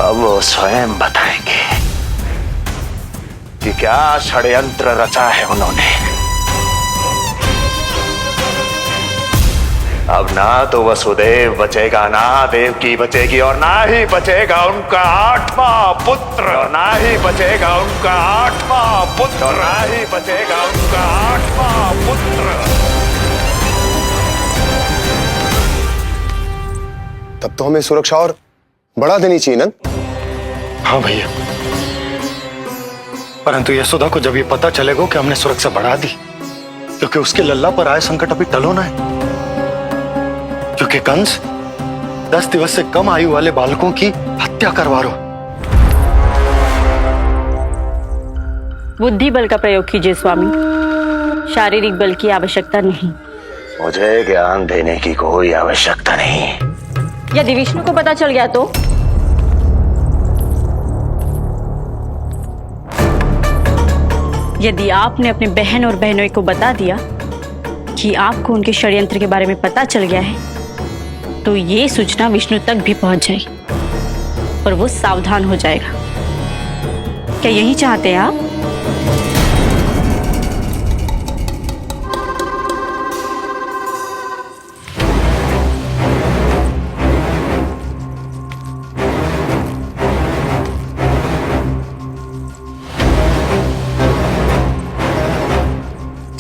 अब वो स्वयं बताएंगे कि क्या षड्यंत्र रचा है उन्होंने। अब ना तो वसुदेव बचेगा, ना देवकी बचेगी, और ना ही बचेगा उनका 8वां पुत्र, और ना ही बचेगा उनका 8वां पुत्र, और ना ही बचेगा उनका 8वां पुत्र। तब तो हमें सुरक्षा और बढ़ा देनी चाहिए ना। हाँ भैया, परंतु यशोदा को जब ये पता चलेगा कि हमने सुरक्षा बढ़ा दी, क्योंकि उसके लल्ला पर आए संकट अभी टलो ना है। क्योंकि कंस 10 दिवस से कम आयु वाले बालकों की हत्या करवा रहा। बुद्धि बल का प्रयोग कीजिए स्वामी, शारीरिक बल की आवश्यकता नहीं। मुझे ज्ञान देने की कोई आवश्यकता नहीं। यदि विष्णु को पता चल गया तो? यदि आपने अपने बहन और बहनों को बता दिया कि आपको उनके षड्यंत्र के बारे में पता चल गया है, तो ये सूचना विष्णु तक भी पहुंच जाएगी और वो सावधान हो जाएगा। क्या यही चाहते हैं आप?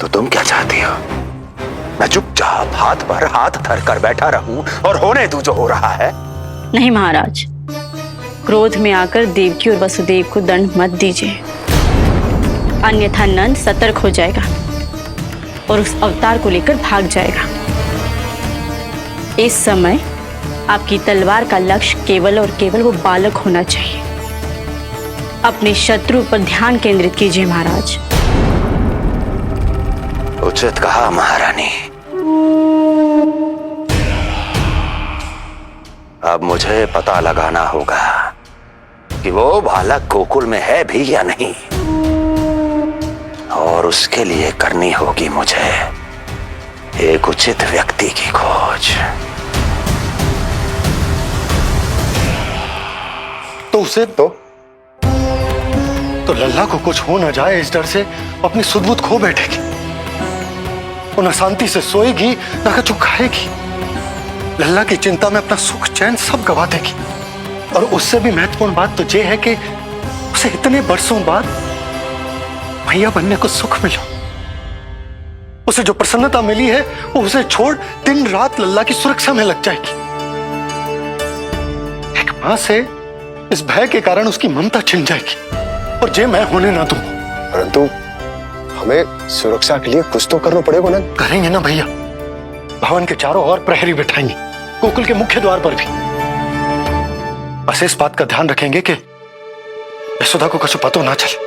तो तुम क्या चाहती हो? मैं चुपचाप हाथ पर हाथ धर कर बैठा रहूं और होने दूं जो हो रहा है? नहीं महाराज, क्रोध में आकर देवकी और वसुदेव को दंड मत दीजिए, अन्यथा नंद सतर्क हो जाएगा और उस अवतार को लेकर भाग जाएगा। इस समय आपकी तलवार का लक्ष्य केवल और केवल वो बालक होना चाहिए। अपने शत्रु पर ध्यान केंद्रित कीजिए महाराज। उचित कहा महारानी। अब मुझे पता लगाना होगा कि वो बालक गोकुल में है भी या नहीं, और उसके लिए करनी होगी मुझे एक उचित व्यक्ति की खोज। तो उसे तो लल्ला को कुछ हो ना जाए, इस डर से अपनी सुध-बुध खो बैठेगी। वो न शांति से सोएगी, न कुछ खाएगी। लल्ला की चिंता में अपना सुख चैन सब गवा देगी। और उससे भी महत्वपूर्ण बात तो ये है कि उसे इतने बरसों बाद भैया बनने को सुख मिला। उसे जो प्रसन्नता मिली है वो उसे छोड़ दिन रात लल्ला की सुरक्षा में लग जाएगी। एक मां से इस भय के कारण उसकी ममता छिन जाएगी, और जे मैं होने ना दूं। परंतु हमें सुरक्षा के लिए कुछ तो करना पड़ेगा ना। करेंगे ना भैया, भवन के चारों ओर प्रहरी बिठाएंगे, गोकुल के मुख्य द्वार पर भी। बस इस बात का ध्यान रखेंगे कि यशोदा को कुछ पता ना चले।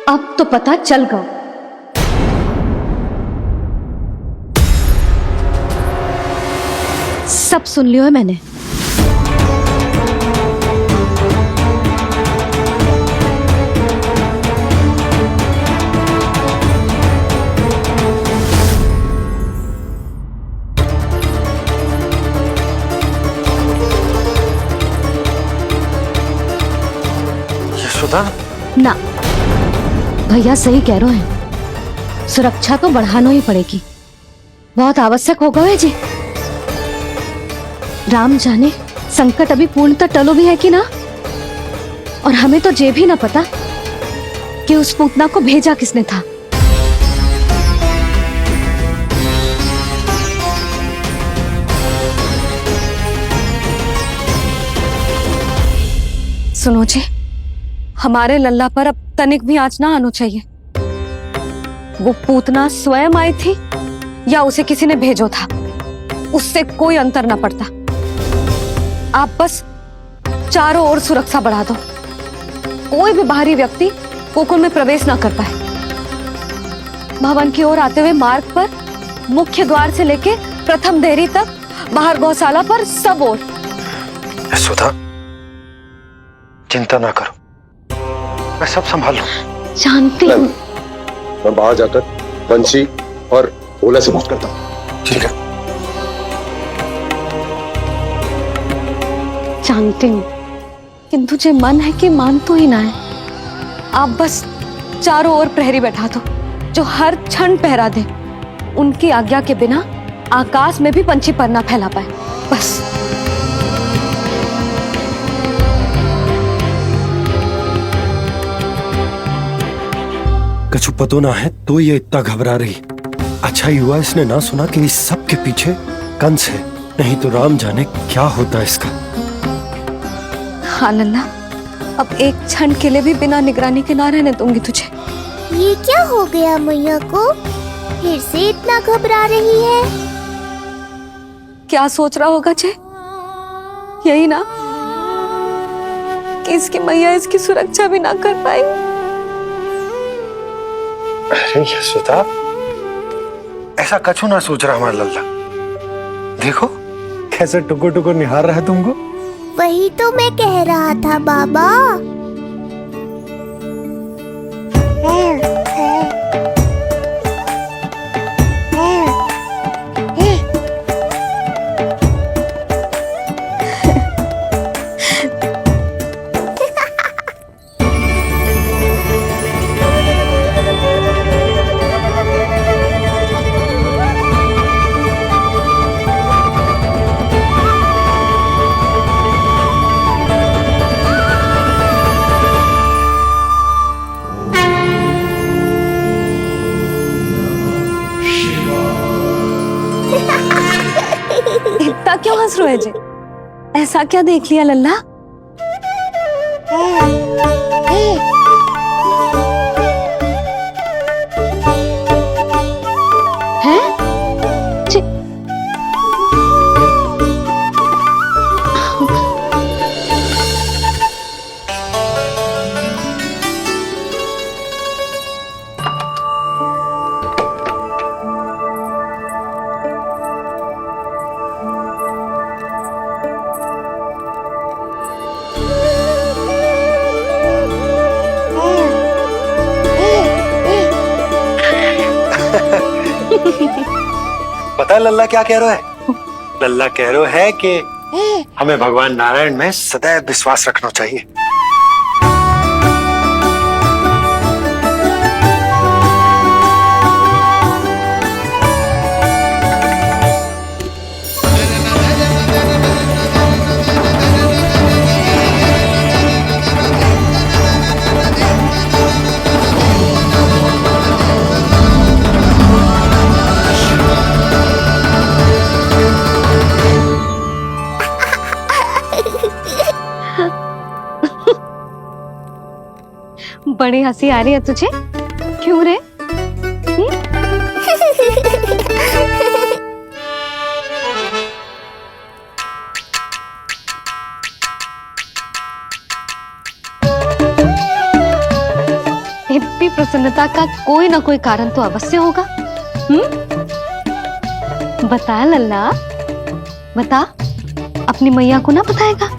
अब तो पता चल गया। सब सुन लियो है मैंने। यशोदा ना, भैया सही कह रहे हैं, सुरक्षा तो बढ़ाना ही पड़ेगी, बहुत आवश्यक होगा है जी। राम जाने संकट अभी पूर्णतः टलो भी है कि ना, और हमें तो ये भी ना पता कि उस पूतना को भेजा किसने था। सुनो जी, हमारे लल्ला पर अब तनिक भी आंच ना आना चाहिए। वो पूतना स्वयं आई थी या उसे किसी ने भेजो था, उससे कोई अंतर ना पड़ता। आप बस चारों ओर सुरक्षा बढ़ा दो, कोई भी बाहरी व्यक्ति गोकुल में प्रवेश ना कर पाए। भवन की ओर आते हुए मार्ग पर मुख्य द्वार से लेके प्रथम देहरी तक, बाहर गौशाला पर, सब ओर। यशोदा चिंता ना करो, मैं सब संभाल लूं। जानती हूँ। मैं बाहर जाकर बंसी और भोला से बात करता हूँ। ठीक है। जानती हूँ किंतु जे मन है कि मान तो ही ना है। आप बस चारों ओर प्रहरी बैठा दो जो हर क्षण पहरा दे। उनकी आज्ञा के बिना आकाश में भी पंछी पर ना फैला पाए, बस। कछु पतो ना है तो ये इतना घबरा रही। अच्छा हुआ इसने ना सुना कि इस सब के पीछे कंस है, नहीं तो राम जाने क्या होता इसका। हाँ लल्ला, अब एक क्षण के लिए भी बिना निगरानी के ना रहने दूंगी तुझे। ये क्या हो गया मैया को? फिर से इतना घबरा रही है। क्या सोच रहा होगा जे? यही ना कि इसकी मैया इसकी सुरक्षा भी ना कर पाएगी। अरे यशोदा, ऐसा कछु ना सोच रहा हमारा लल्ला। देखो कैसे टुकुर टुकुर निहार रहा है तुमको। वही तो मैं कह रहा था बाबा। इतना क्यों हंस रहे जे? ऐसा क्या देख लिया लल्ला? हैं? पता है लल्ला क्या कह रहा है? लल्ला कह रहा है कि हमें भगवान नारायण में सदैव विश्वास रखना चाहिए। बड़ी हंसी आ रही है तुझे, क्यों रे? इतनी प्रसन्नता का कोई ना कोई कारण तो अवश्य होगा। बता लल्ला, बता। अपनी मैया को ना बताएगा?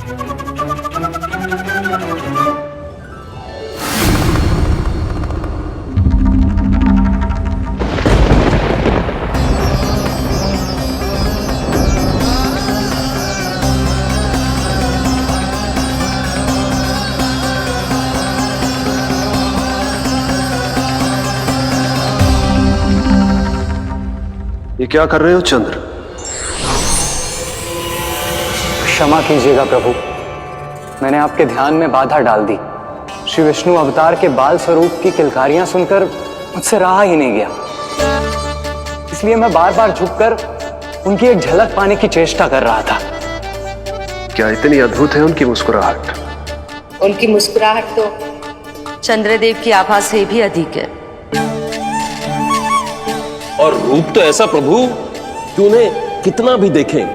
ये क्या कर रहे हो चंद्र? क्षमा कीजिएगा प्रभु, मैंने आपके ध्यान में बाधा डाल दी। श्री विष्णु अवतार के बाल स्वरूप की किलकारियां सुनकर मुझसे रहा ही नहीं गया, इसलिए मैं बार बार झुककर उनकी एक झलक पाने की चेष्टा कर रहा था। क्या इतनी अद्भुत है उनकी मुस्कुराहट? उनकी मुस्कुराहट तो चंद्रदेव की आभा से भी अधिक है। और रूप तो ऐसा प्रभु कि उन्हें कितना भी देखें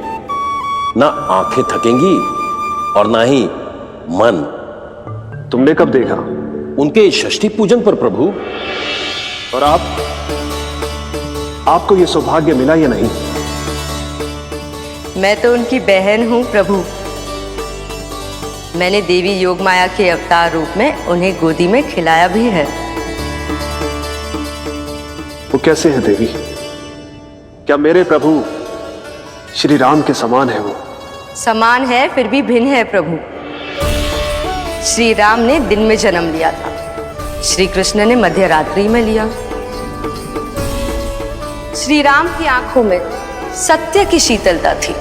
ना आंखें थकेंगी और ना ही मन। तुमने कब देखा? उनके षष्ठी पूजन पर प्रभु। और आपको यह सौभाग्य मिला या नहीं? मैं तो उनकी बहन हूं प्रभु। मैंने देवी योगमाया के अवतार रूप में उन्हें गोदी में खिलाया भी है। वो कैसे है देवी? क्या मेरे प्रभु श्री राम के समान है वो? समान है फिर भी भिन्न है प्रभु। श्री राम ने दिन में जन्म लिया था, श्री कृष्ण ने मध्य रात्रि में लिया। श्री राम की आंखों में सत्य की शीतलता थी,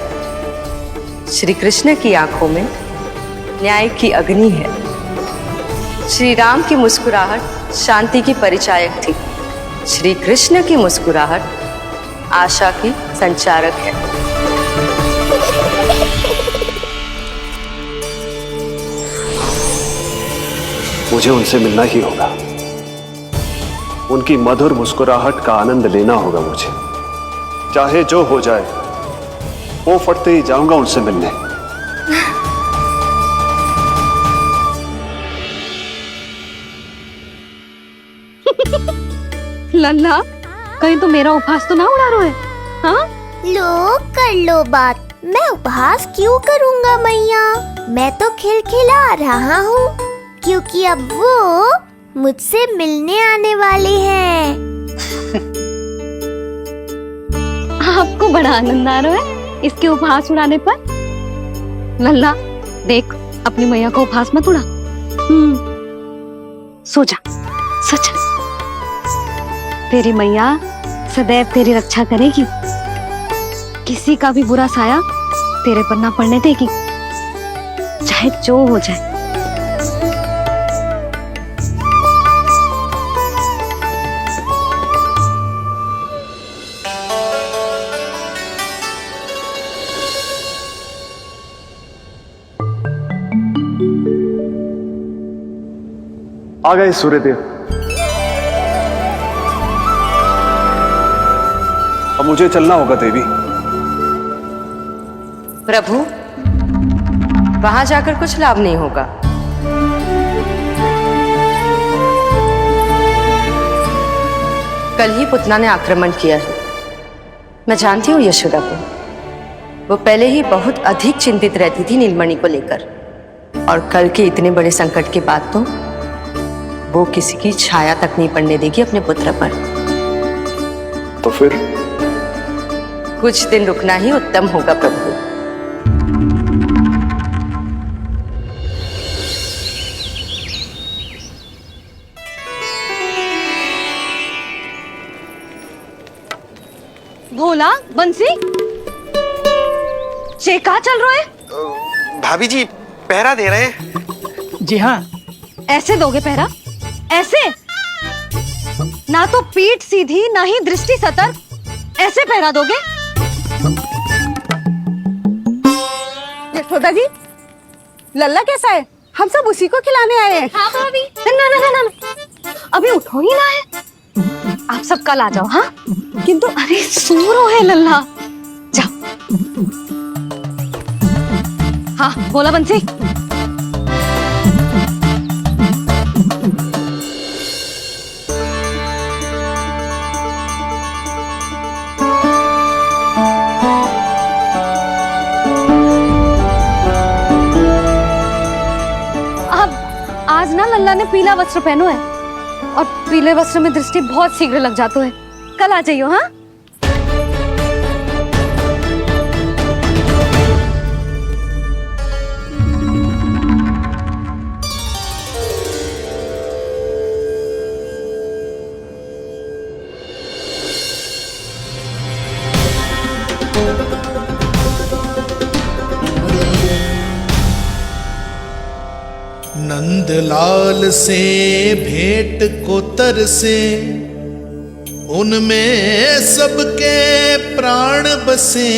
श्री कृष्ण की आंखों में न्याय की अग्नि है। श्री राम की मुस्कुराहट शांति की परिचायक थी, श्री कृष्ण की मुस्कुराहट आशा की संचारक है। मुझे उनसे मिलना ही होगा, उनकी मधुर मुस्कुराहट का आनंद लेना होगा मुझे। चाहे जो हो जाए, वो फटते ही जाऊंगा उनसे मिलने। लल्ला, कहीं तो मेरा उपहास तो ना उड़ा रहे है? हाँ? लो कर लो बात, मैं उपहास क्यों करूँगा मैया? मैं तो खिलखिला रहा हूँ, क्योंकि अब वो मुझसे मिलने आने वाले हैं। आपको बड़ा आनंद आ रहा है इसके उपहास उड़ाने पर? लल्ला देख, अपनी मैया को उपहास मत उड़ा। सो जा, सो जा। तेरी मैया सदैव तेरी रक्षा करेगी, किसी का भी बुरा साया तेरे पर ना पड़ने देगी, चाहे जो हो जाए। आ गए सूर्यदेव। अब मुझे चलना होगा देवी। प्रभु, वहां जाकर कुछ लाभ नहीं होगा। कल ही पुतना ने आक्रमण किया है। मैं जानती हूँ यशोदा को, वो पहले ही बहुत अधिक चिंतित रहती थी नीलमणि को लेकर, और कल के इतने बड़े संकट के बाद तो वो किसी की छाया तक नहीं पड़ने देगी अपने पुत्र पर। तो फिर कुछ दिन रुकना ही उत्तम होगा प्रभु। भोला, बंसी, ये कहाँ चल रहा है? भाभी जी पहरा दे रहे हैं। जी हाँ। ऐसे दोगे पहरा? ऐसे? ना तो पीठ सीधी, ना ही दृष्टि सतर्क, ऐसे पहरा दोगे? यशोदा जी, लल्ला कैसा है? हम सब उसी को खिलाने आए हैं। हाँ भाभी। ना ना ना ना, अभी उठो ही ना है। आप सब कल आ जाओ। हाँ, किंतु अरे सो रो है लल्ला, जाओ। हाँ बोला बंसी। आज ना लल्ला ने पीला वस्त्र पहनो है, और पीले वस्त्र में दृष्टि बहुत शीघ्र लग जातो है। कल आ जाइयो। हाँ, नंदलाल से भेंट को तरसे, उनमें सबके प्राण बसे,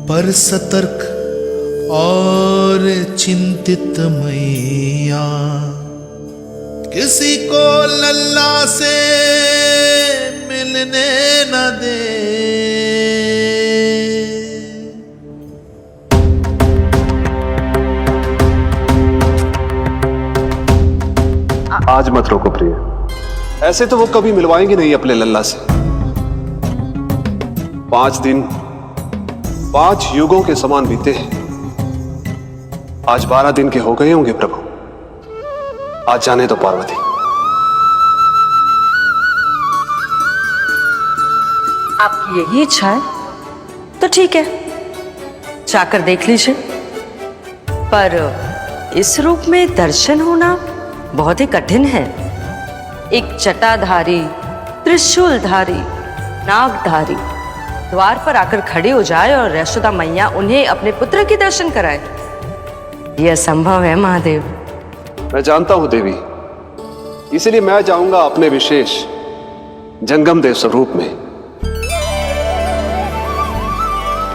पर सतर्क और चिंतित मैया किसी को लल्ला से मिलने न दे। आज मत रोको प्रिय, ऐसे तो वो कभी मिलवाएंगे नहीं अपने लल्ला से। 5 दिन 5 युगों के समान बीते हैं, आज 12 दिन के हो गए होंगे प्रभु। आज जाने दो पार्वती। आपकी यही इच्छा है तो ठीक है, जाकर देख लीजिए, पर इस रूप में दर्शन होना बहुत ही कठिन है। एक जटाधारी, त्रिशूलधारी, नागधारी द्वार पर आकर खड़े हो जाए और यशोदा मैया उन्हें अपने पुत्र के दर्शन कराए, यह असंभव है महादेव। मैं जानता हूं देवी, इसलिए मैं जाऊंगा अपने विशेष जंगम देव स्वरूप में।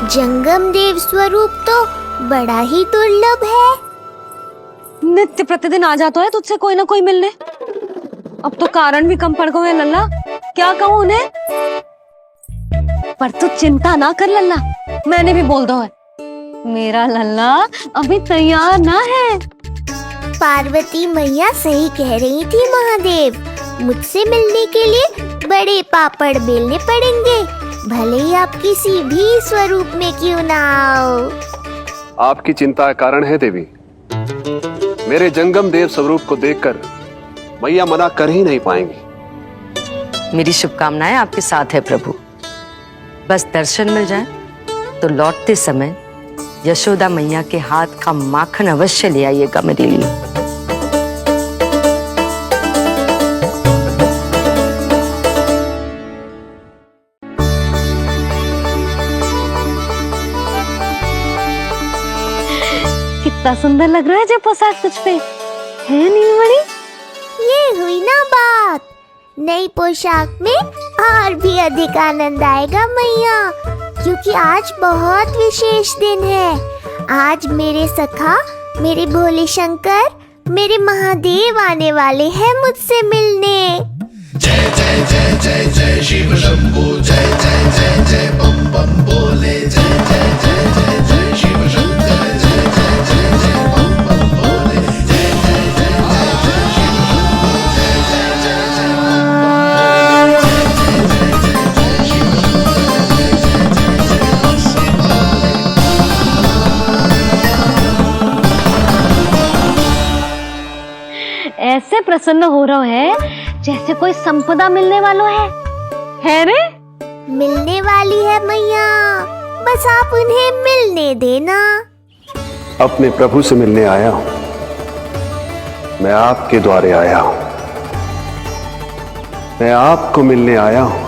जंगम देव स्वरूप तो बड़ा ही दुर्लभ है। नित्य प्रतिदिन आ जाता है तुझसे कोई ना कोई मिलने। अब तो कारण भी कम पड़ गए हैं लल्ला, क्या कहूँ उन्हें। पर तू चिंता ना कर लल्ला, मैंने भी बोल दो है मेरा लल्ला अभी तैयार ना है। पार्वती मैया सही कह रही थी महादेव, मुझसे मिलने के लिए बड़े पापड़ बेलने पड़ेंगे, भले ही आप किसी भी स्वरूप में क्यों ना आओ। आपकी चिंता का कारण है देवी, मेरे जंगम देव स्वरूप को देखकर मैया मना कर ही नहीं पाएंगी। मेरी शुभकामनाएं आपके साथ है प्रभु। बस दर्शन मिल जाए तो लौटते समय यशोदा मैया के हाथ का माखन अवश्य ले आइएगा मेरे लिए। कितना सुंदर लग रहा है जो पोशाक तुझ पे है नीलमणि। ये हुई ना बात, नई पोशाक में और भी अधिक आनंद आएगा मैया, क्योंकि आज बहुत विशेष दिन है। आज मेरे सखा, मेरे भोले शंकर, मेरे महादेव आने वाले हैं मुझसे मिलने। जय जय जय जय जय शिव शंभो, जय जय जय जय बम बम बोले, जय जय जय जय जय शिव शंकर, जय जय जय जय बम बम बोले, जय जय जय जय जय शिव शंभो, जय जय जय जय बम बम बोले, जय जय जय जय शिव शंकर, ऐसे प्रसन्न हो रहा है जैसे कोई संपदा मिलने वाला है रे? मिलने वाली है मैया, बस आप उन्हें मिलने देना। अपने प्रभु से मिलने आया हूं, मैं आपके द्वारे आया हूं, मैं आपको मिलने आया हूं,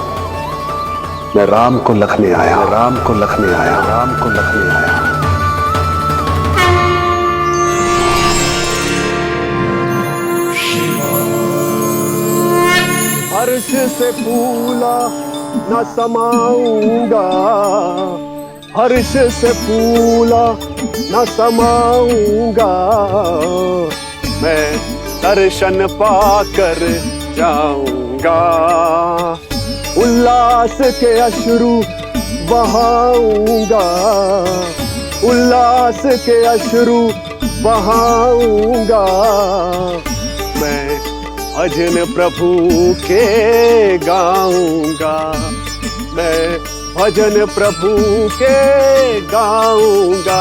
मैं राम को लखने आया, राम को लखने आया, राम को लखने आया। हर्ष से फूला न समाऊंगा, हर्ष से फूला न समाऊंगा, मैं दर्शन पाकर जाऊंगा, उल्लास के अश्रु बहाऊंगा, उल्लास के अश्रु बहाऊंगा, मैं भजन प्रभु के गाऊंगा, मैं भजन प्रभु के गाऊंगा।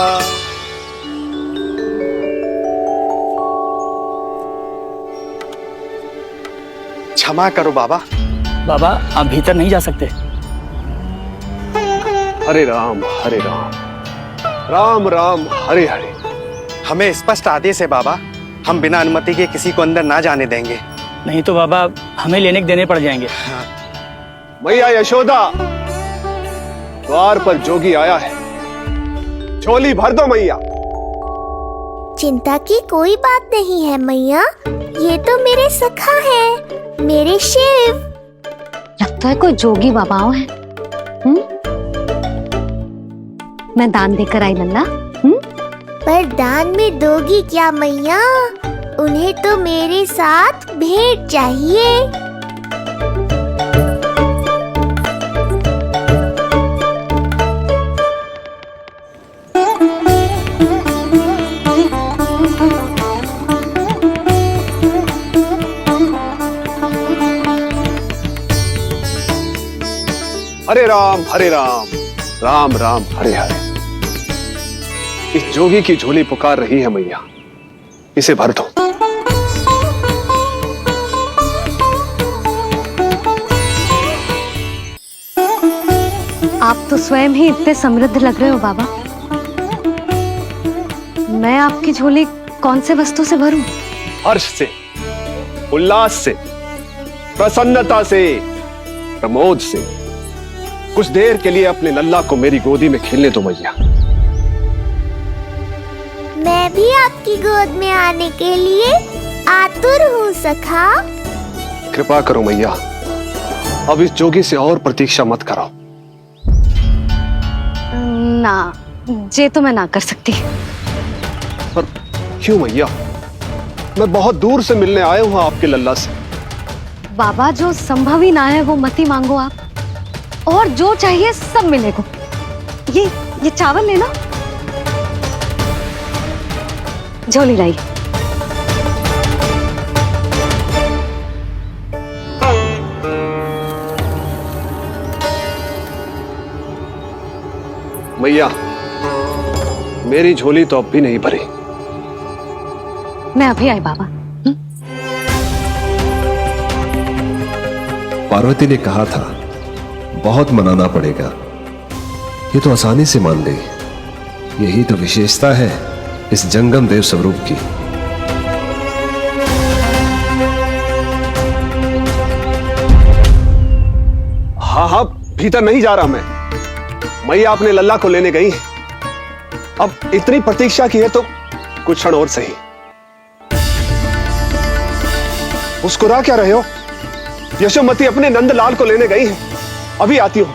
क्षमा करो बाबा। बाबा आप भीतर नहीं जा सकते। हरे राम हरे राम, राम राम हरे हरे। हमें स्पष्ट आदेश है बाबा, हम बिना अनुमति के किसी को अंदर ना जाने देंगे। नहीं तो बाबा हमें लेने के देने पड़ जाएंगे। मैया यशोदा, द्वार पर जोगी आया है, झोली भर दो मैया। चिंता की कोई बात नहीं है मैया, ये तो मेरे सखा है, मेरे शिव। लगता है कोई जोगी बाबाओं है। मैं दान देकर आई लल्ला। पर दान में दोगी क्या मैया? उन्हें तो मेरे साथ भेंट चाहिए। हरे राम हरे राम, राम राम हरे हरे। इस जोगी की झोली पुकार रही है मैया, इसे भर दो। आप तो स्वयं ही इतने समृद्ध लग रहे हो बाबा। मैं आपकी झोली कौन से वस्तु से भरूं? हर्ष से, उल्लास से, प्रसन्नता से, प्रमोद से। कुछ देर के लिए अपने लल्ला को मेरी गोदी में खेलने दो मैया। मैं भी आपकी गोद में आने के लिए आतुर हूँ सखा। कृपा करो मैया, अब इस जोगी से और प्रतीक्षा मत कराओ। ना, जे तो मैं ना कर सकती। पर क्यों मैया? मैं बहुत दूर से मिलने आया हूँ आपके लल्ला से। बाबा, जो संभव ही ना है वो मत ही मांगो आप, और जो चाहिए सब मिलेगा। ये चावल लेना, झोली लाई। मैया, मेरी झोली तो अब भी नहीं भरी। मैं अभी आई बाबा। पार्वती ने कहा था बहुत मनाना पड़ेगा, ये तो आसानी से मान ली। यही तो विशेषता है इस जंगम देव स्वरूप की। हाँ हाँ, भीतर नहीं जा रहा मैं। मैया अपने लल्ला को लेने गई है। अब इतनी प्रतीक्षा की है तो कुछ क्षण और सही। मुस्कुरा क्या रहे हो? यशोमती अपने नंदलाल को लेने गई है, अभी आती हूं।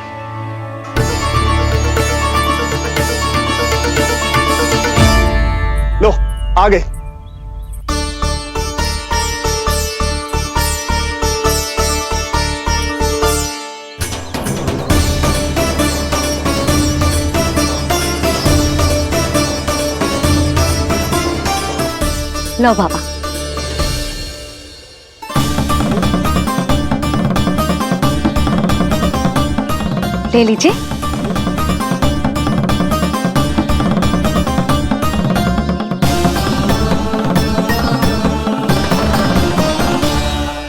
लो, आ गए। लो बाबा। ले लीजिए।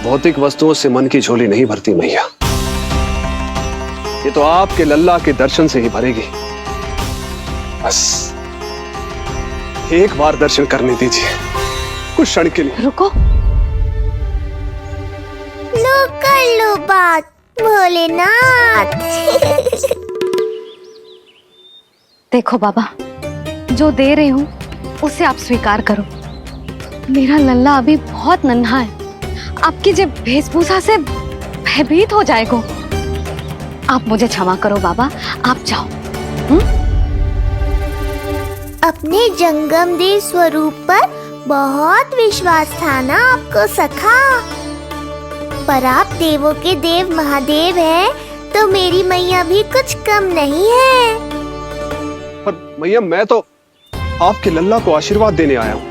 भौतिक वस्तुओं से मन की झोली नहीं भरती मैया, ये तो आपके लल्ला के दर्शन से ही भरेगी। बस एक बार दर्शन करने दीजिए, कुछ क्षण के लिए। रुको। लो कर लो बात भोलेनाथ। देखो बाबा, जो दे रही हूँ उसे आप स्वीकार करो। मेरा लल्ला अभी बहुत नन्हा है, आपकी जब वेशभूषा से भयभीत हो जाएगा। आप मुझे क्षमा करो बाबा, आप जाओ। अपने जंगम देव स्वरूप पर बहुत विश्वास था ना आपको सखा। पर आप देवों के देव महादेव हैं, तो मेरी मैया भी कुछ कम नहीं है। पर मैया, मैं तो आपके लल्ला को आशीर्वाद देने आया हूँ।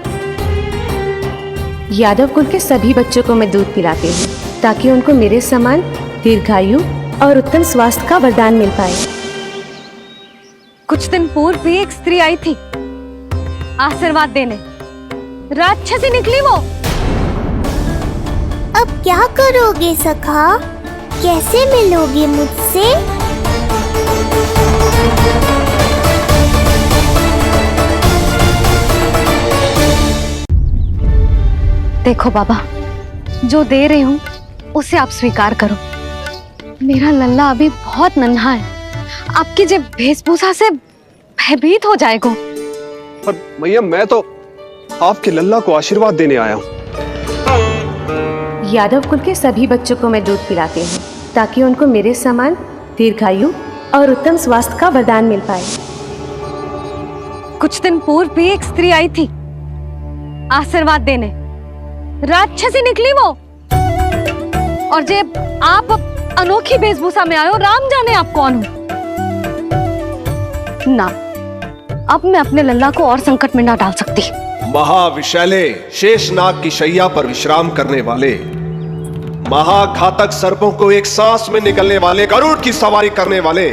यादव कुल के सभी बच्चों को मैं दूध पिलाती हूँ, ताकि उनको मेरे समान दीर्घायु और उत्तम स्वास्थ्य का वरदान मिल पाए। कुछ दिन पूर्व भी एक स्त्री आई थी आशीर्वाद देने, राक्षसी निकली वो। अब क्या करोगे सखा? कैसे मिलोगे मुझसे? देखो बाबा, जो दे रही हूँ उसे आप स्वीकार करो। मेरा लल्ला अभी बहुत नन्हा है, आपकी जब वेशभूषा से भयभीत हो जाएगा। पर मैया, मैं तो आपके लल्ला को आशीर्वाद देने आया हूँ। यादव कुल के सभी बच्चों को मैं दूध पिलाती हूँ, ताकि उनको मेरे समान दीर्घायु और उत्तम स्वास्थ्य का वरदान मिल पाए। कुछ दिन पूर्व भी एक स्त्री आई थी आशीर्वाद देने, राक्षसी निकली वो। और जब आप अनोखी वेशभूषा में आए हो, राम जाने आप कौन हो। ना, अब मैं अपने लल्ला को और संकट में ना डाल सकती। महाविशैले शेषनाग की शैया पर विश्राम करने वाले, महाघातक सर्पों को एक सांस में निकलने वाले, गरुड़ की सवारी करने वाले,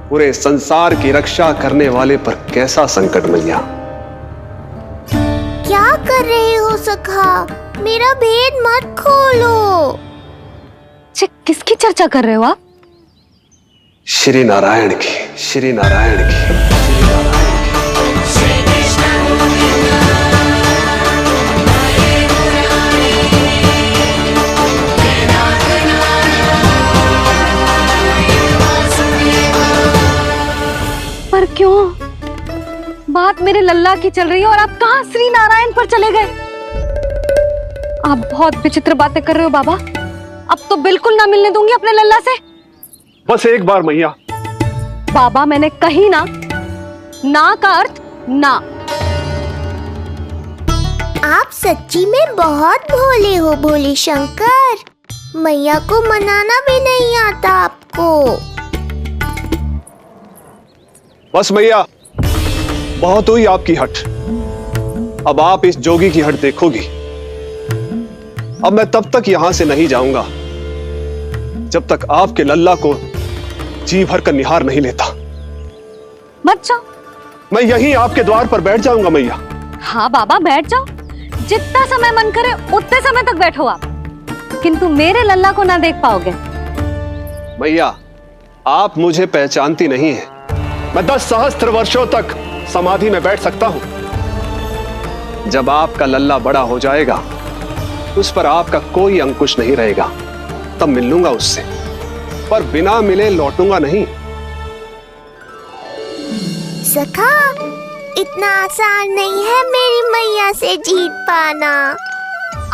पूरे संसार की रक्षा करने वाले पर कैसा संकट मैया। क्या कर रहे हो सखा? मेरा भेद मत खोलो। किसकी चर्चा कर रहे हो आप? श्री नारायण की, श्री नारायण की। पर क्यों? बात मेरे लल्ला की चल रही है और आप कहाँ श्री नारायण पर चले गए? आप बहुत विचित्र बातें कर रहे हो बाबा। अब तो बिल्कुल ना मिलने दूंगी अपने लल्ला से। बस एक बार मैया। बाबा मैंने कही ना, ना का अर्थ ना। आप सच्ची में बहुत भोले हो भोले शंकर। मैया को मनाना भी नहीं आता आपको। बस मैया, बहुत हुई आपकी हट। अब आप इस जोगी की हट देखोगी। अब मैं तब तक यहां से नहीं जाऊंगा जब तक आपके लल्ला को जी भर कर निहार नहीं लेता। मत जाओ। मैं यहीं आपके द्वार पर बैठ जाऊंगा मैया। हाँ बाबा बैठ जाओ, जितना समय मन करे उतने समय तक बैठो आप, किंतु मेरे लल्ला को ना देख पाओगे। मैया, आप मुझे पहचानती नहीं है। मैं 10 सहस्त्र वर्षों तक समाधि में बैठ सकता हूं। जब आपका लल्ला बड़ा हो जाएगा, उस पर आपका कोई अंकुश नहीं रहेगा, तब मिल लूंगा उससे, पर बिना मिले लौटूंगा नहीं। सखा, इतना आसान नहीं है मेरी मैया से जीत पाना।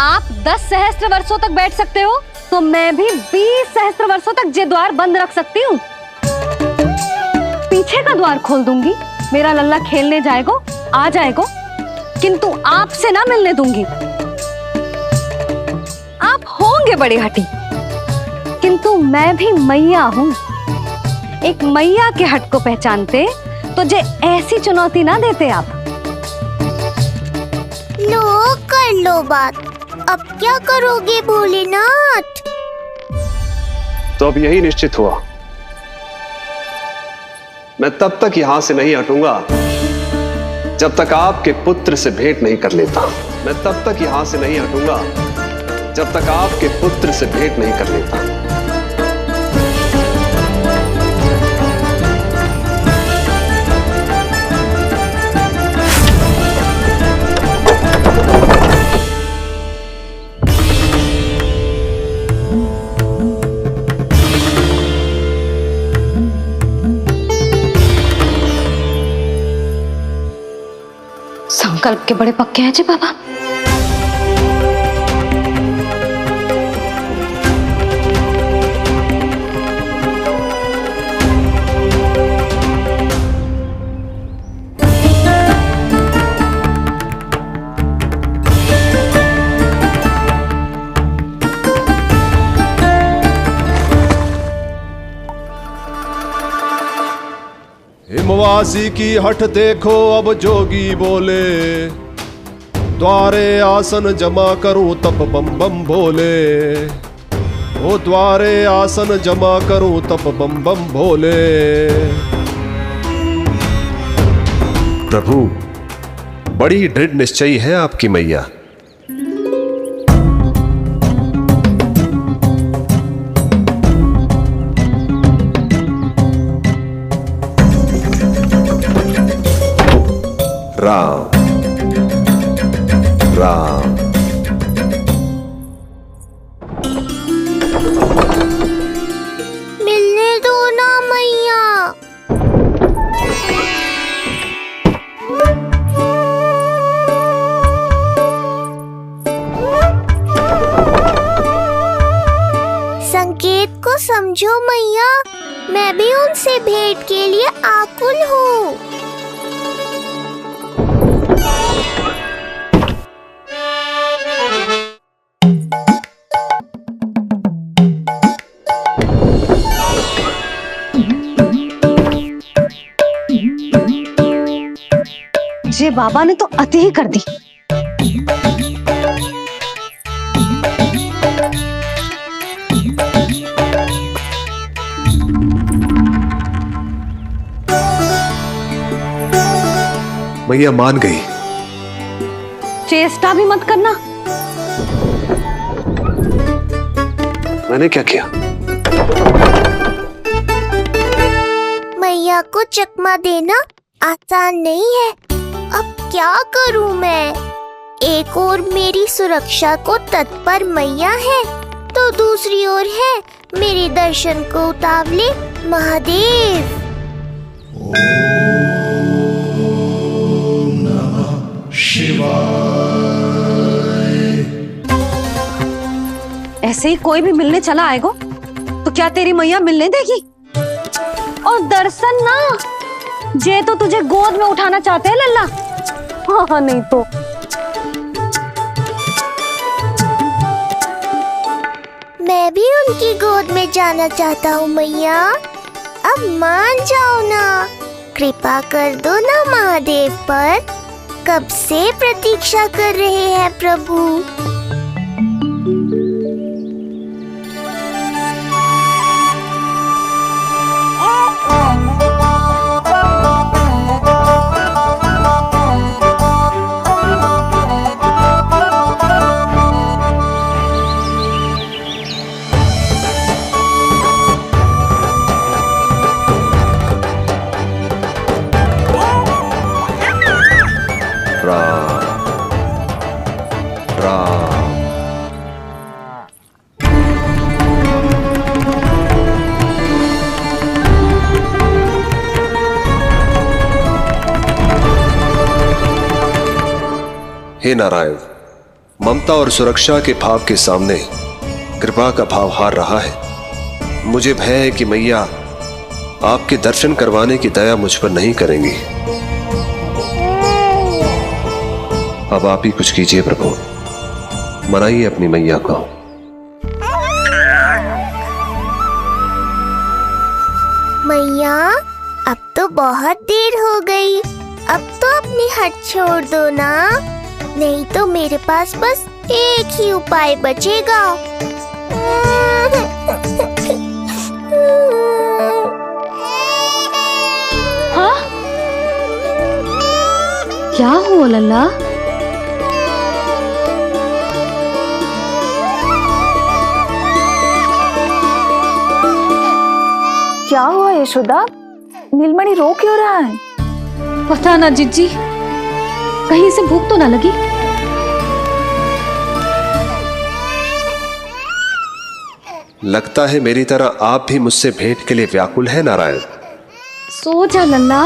आप 10 सहस्त्र वर्षों तक बैठ सकते हो, तो मैं भी 20 सहस्त्र वर्षों तक ये द्वार बंद रख सकती हूँ। पीछे का द्वार खोल दूंगी, मेरा लल्ला खेलने जाएगा, आ जाएगा, किंतु आपसे ना मिलने दूंगी। आप होंगे बड़ी हठी, किंतु मैं भी मैया हूँ। एक मैया के हट को पहचानते तो जे ऐसी चुनौती ना देते आप। लो कर लो बात। अब क्या करोगे भोलेनाथ? तो अब यही निश्चित हुआ, मैं तब तक यहां से नहीं हटूंगा जब तक आपके पुत्र से भेंट नहीं कर लेता। मैं तब तक यहां से नहीं हटूंगा जब तक आपके पुत्र से भेंट नहीं कर लेता। संकल्प के बड़े पक्के हैं जी बाबा। हिमवासी की हठ देखो अब जोगी बोले, द्वारे आसन जमा करूं तब बम बम भोले। ओ द्वारे आसन जमा करूं तब बम बम भोले। प्रभु, बड़ी दृढ़ निश्चयी है आपकी मैया। राम राम। मिलने दो ना मैया। संकेत को समझो मैया, मैं भी उनसे भेंट के लिए आकुल हूँ। ये बाबा ने तो अति ही कर दी। मैया मान गई। चेष्टा भी मत करना। मैंने क्या किया? मैया को चकमा देना आसान नहीं है। अब क्या करूं मैं? एक ओर मेरी सुरक्षा को तत्पर मैया है, तो दूसरी ओर है मेरे दर्शन को उतावले महादेव। ऐसे ही कोई भी मिलने चला आएगा तो क्या तेरी मैया मिलने देगी? और दर्शन ना, जे तो तुझे गोद में उठाना चाहते हैं लल्ला। हाँ नहीं तो मैं भी उनकी गोद में जाना चाहता हूँ मैया। अब मान जाओ ना, कृपा कर दो ना महादेव पर। कब से प्रतीक्षा कर रहे हैं प्रभु। हे नारायण, ममता और सुरक्षा के भाव के सामने कृपा का भाव हार रहा है। मुझे भय है कि मैया आपके दर्शन करवाने की दया मुझ पर नहीं करेंगी। अब आप ही कुछ कीजिए प्रभु, मनाइए अपनी मैया को। मैया अब तो बहुत देर हो गई, अब तो अपनी हट छोड़ दो ना, नहीं तो मेरे पास बस एक ही उपाय बचेगा। हाँ? क्या हुआ लल्ला? क्या हुआ यशोदा? नीलमणि रो क्यों रहा है? पता ना जीजी, कहीं से भूख तो ना लगी। लगता है मेरी तरह आप भी मुझसे भेंट के लिए व्याकुल है नारायण। सो जा लल्ला,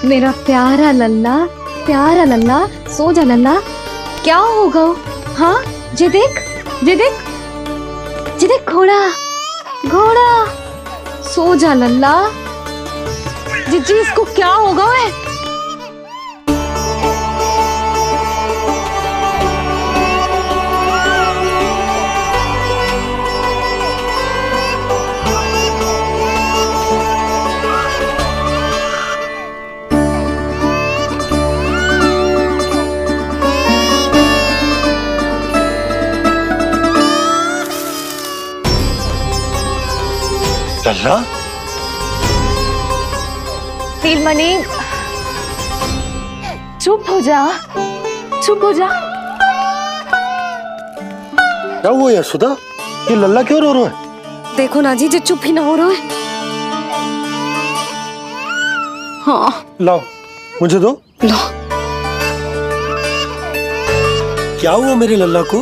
मेरा प्यारा लल्ला, प्यारा लल्ला, सो जा लल्ला। क्या होगा? हाँ, जे देख, जे देख, जे देख, घोड़ा, घोड़ा। सो जा लल्ला। जीजी इसको क्या होगा? है लल्ला, नीलमणि चुप हो जा, चुप हो जा। क्या हुआ यशोदा? ये लल्ला क्यों रो रहा है? देखो ना जी, जो चुप ही ना हो रहा है। हाँ लाओ, मुझे दो। लो। क्या हुआ मेरे लल्ला को?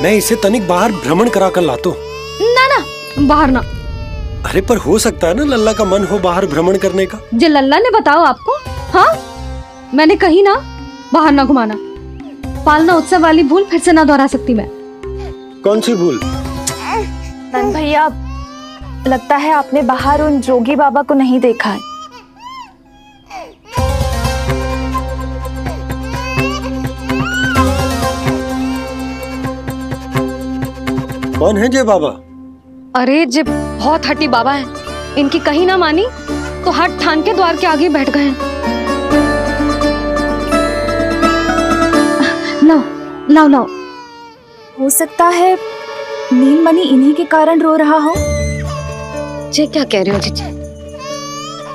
मैं इसे तनिक बाहर भ्रमण करा कर लाता हूं। ना ना, बाहर ना। अरे पर हो सकता है ना लल्ला का मन हो बाहर भ्रमण करने का। जे लल्ला ने बताओ आपको? हाँ, मैंने कही ना बाहर ना घुमाना। पालना उत्सव वाली भूल फिर से ना दोहरा सकती मैं। कौन सी भूल? नंद भैया, लगता है आपने बाहर उन जोगी बाबा को नहीं देखा है। कौन है जय बाबा? अरे जे बहुत हट्टी बाबा है, इनकी कहीं ना मानी तो हट ठान के द्वार के आगे बैठ गए। लाओ लाओ लाओ। हो सकता है नीलमणि इन्हीं के कारण रो रहा हो। जे क्या कह रहे हो जीजी?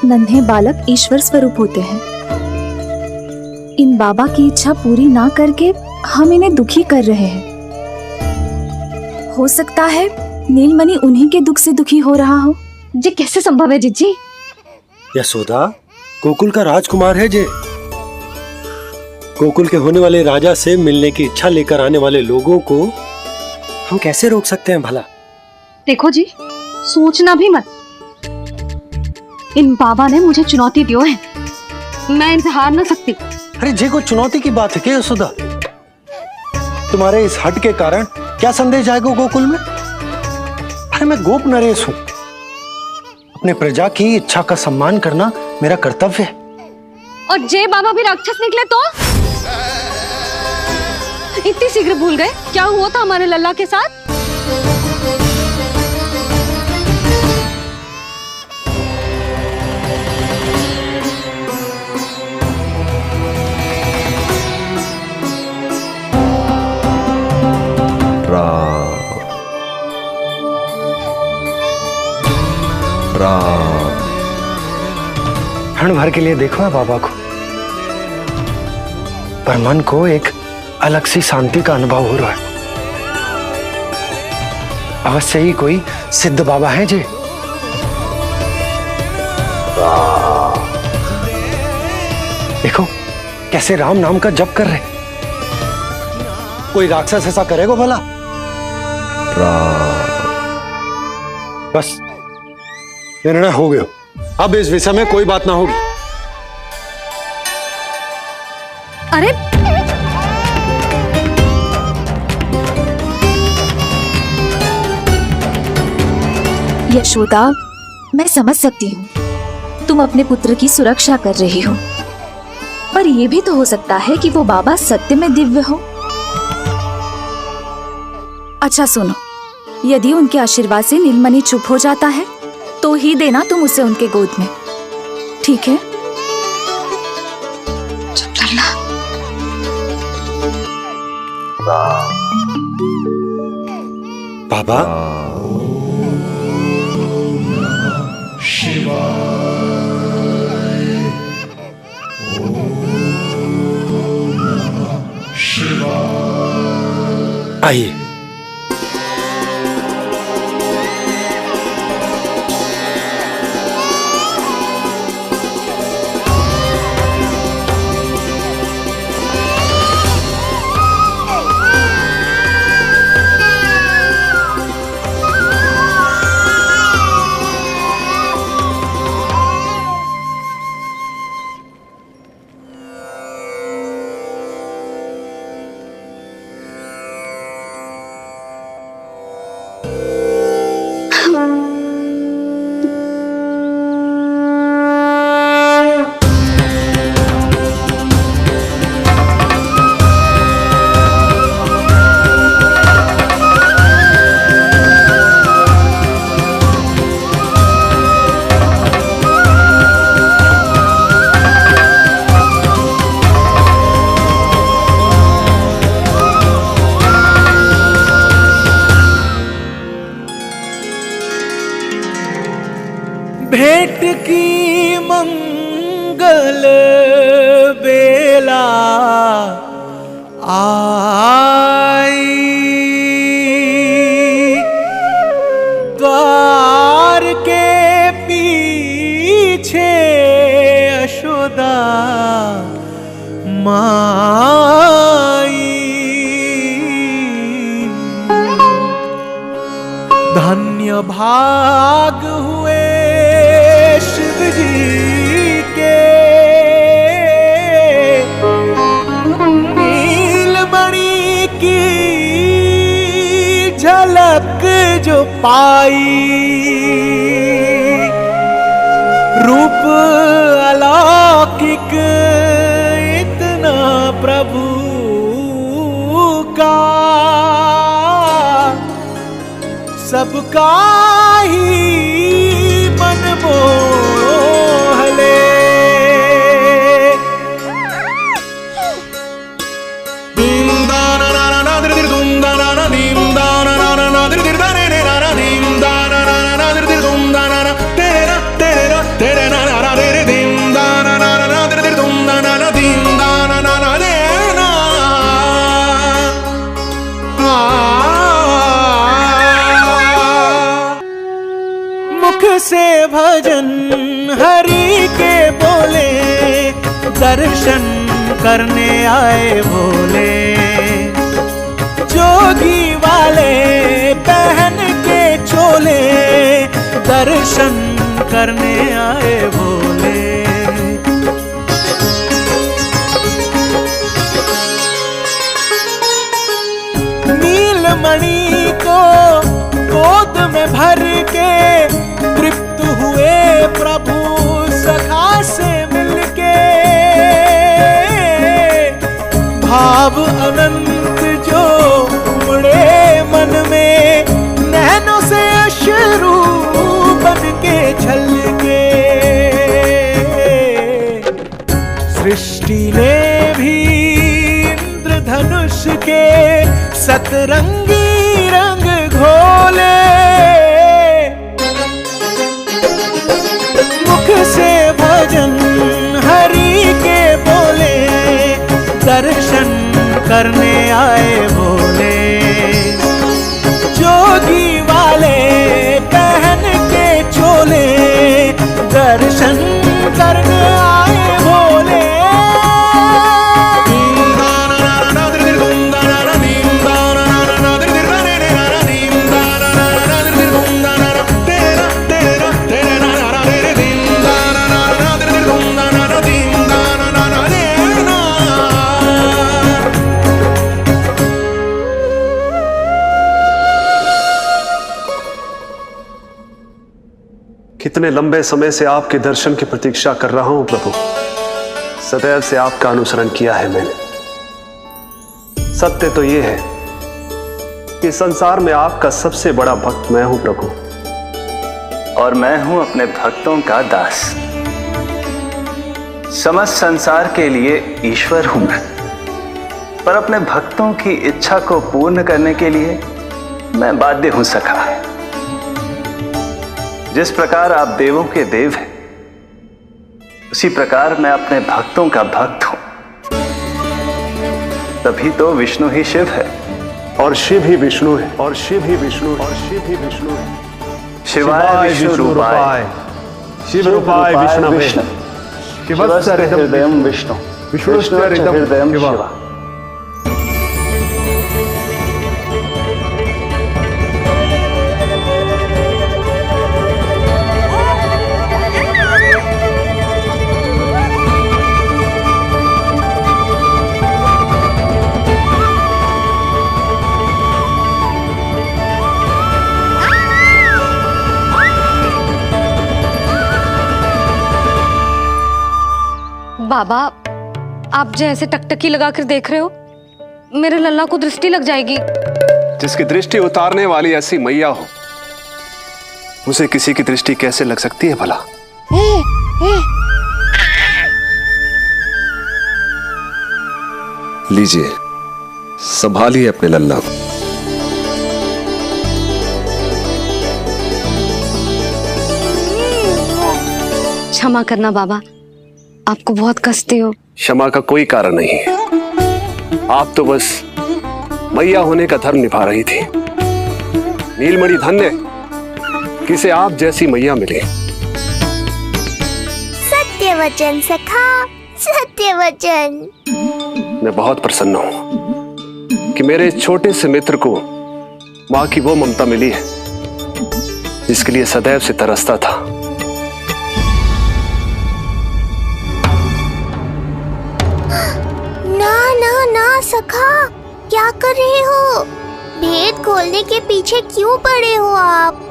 नन्हे बालक ईश्वर स्वरूप होते हैं। इन बाबा की इच्छा पूरी ना करके हम इन्हें दुखी कर रहे हैं। हो सकता है नीलमणि उन्हीं के दुख से दुखी हो रहा हो। जे कैसे संभव है जीजी? यशोदा, गोकुल का राजकुमार है जे। गोकुल के होने वाले राजा से मिलने की इच्छा लेकर आने वाले लोगों को हम कैसे रोक सकते हैं भला? देखो जी, सोचना भी मत। इन बाबा ने मुझे चुनौती दियो है, मैं इनसे हार ना सकती। अरे जे को चुनौती की बात है क्या यशोदा? तुम्हारे इस हट के कारण क्या संदेश आएगा गोकुल में? अरे मैं गोप नरेश हूं, अपने प्रजा की इच्छा का सम्मान करना मेरा कर्तव्य है। और जे बाबा भी राक्षस निकले तो? इतनी शीघ्र भूल गए क्या हुआ था हमारे लल्ला के साथ? क्षण भर के लिए देखो है बाबा को, पर मन को एक अलग सी शांति का अनुभव हो रहा है। अवश्य ही कोई सिद्ध बाबा है जी। देखो कैसे राम नाम का जप कर रहे। कोई राक्षस ऐसा करेगा भला? बस निर्णय हो गया, अब इस विषय में कोई बात ना होगी। अरे यशोदा, मैं समझ सकती हूँ तुम अपने पुत्र की सुरक्षा कर रही हो, पर यह भी तो हो सकता है कि वो बाबा सत्य में दिव्य हो। अच्छा सुनो, यदि उनके आशीर्वाद से नीलमणि चुप हो जाता है तो ही देना तुम उसे उनके गोद में, ठीक है? चुप रहना। बाबा आइए। भेंट की मंगल बेला आई, द्वार के पीछे यशोदा माई, धन्य भाग हुए शिव जी के, नीलमणि की झलक जो पाई, रूप अलौकिक इतना प्रभु का, सबका ही मन मोह ले। मुख से भजन हरि के बोले, दर्शन करने आए भोले, जोगी वाले पहन के चोले, दर्शन करने आए भोले। नीलमणि को गोद में भर के तृप्त हुए प्रभु सखा से मिलके। भाव अनंत जो उमड़े मन में, नैनों से अश्रु बन के छलके। सृष्टि ने भी इंद्रधनुष के सतरंगी रंग घोले। मुख से भजन हरि के बोले, दर्शन करने आए भोले। जोगी वाले पहन के चोले, दर्शन करने आए भोले। कितने लंबे समय से आपके दर्शन की प्रतीक्षा कर रहा हूं प्रभु। सदैव से आपका अनुसरण किया है मैंने। सत्य तो यह है कि संसार में आपका सबसे बड़ा भक्त मैं हूं प्रभु, और मैं हूं अपने भक्तों का दास। समस्त संसार के लिए ईश्वर हूं मैं, पर अपने भक्तों की इच्छा को पूर्ण करने के लिए मैं बाध्य हूं सखा। जिस प्रकार आप देवों के देव हैं, उसी प्रकार मैं अपने भक्तों का भक्त हूं। तभी तो विष्णु ही शिव है, और शिव ही विष्णु है, और शिव ही विष्णु है, और शिव ही विष्णु है। शिवाय विष्णु रूपाय, शिव रूपाय विष्णवे, शिवस्य हृदयं विष्णु, विष्णुश्च हृदयं शिवा। बाबा, आप जैसे टकटकी लगाकर देख रहे हो, मेरे लल्ला को दृष्टि लग जाएगी। जिसकी दृष्टि उतारने वाली ऐसी मैया हो, उसे किसी की दृष्टि कैसे लग सकती है भला? लीजिए, संभालिए अपने लल्ला को। क्षमा करना बाबा, आपको बहुत कष्ट हो। क्षमा का कोई कारण नहीं है। आप तो बस मैया होने का धर्म निभा रही थी। नीलमणि धन्य किसे आप जैसी मैया मिले। सत्य वचन सखा, सत्य वचन। मैं बहुत प्रसन्न हूं कि मेरे छोटे से मित्र को मां की वो ममता मिली है जिसके लिए सदैव से तरसता था। ना ना ना सखा, क्या कर रहे हो? भेद खोलने के पीछे क्यों पड़े हो आप?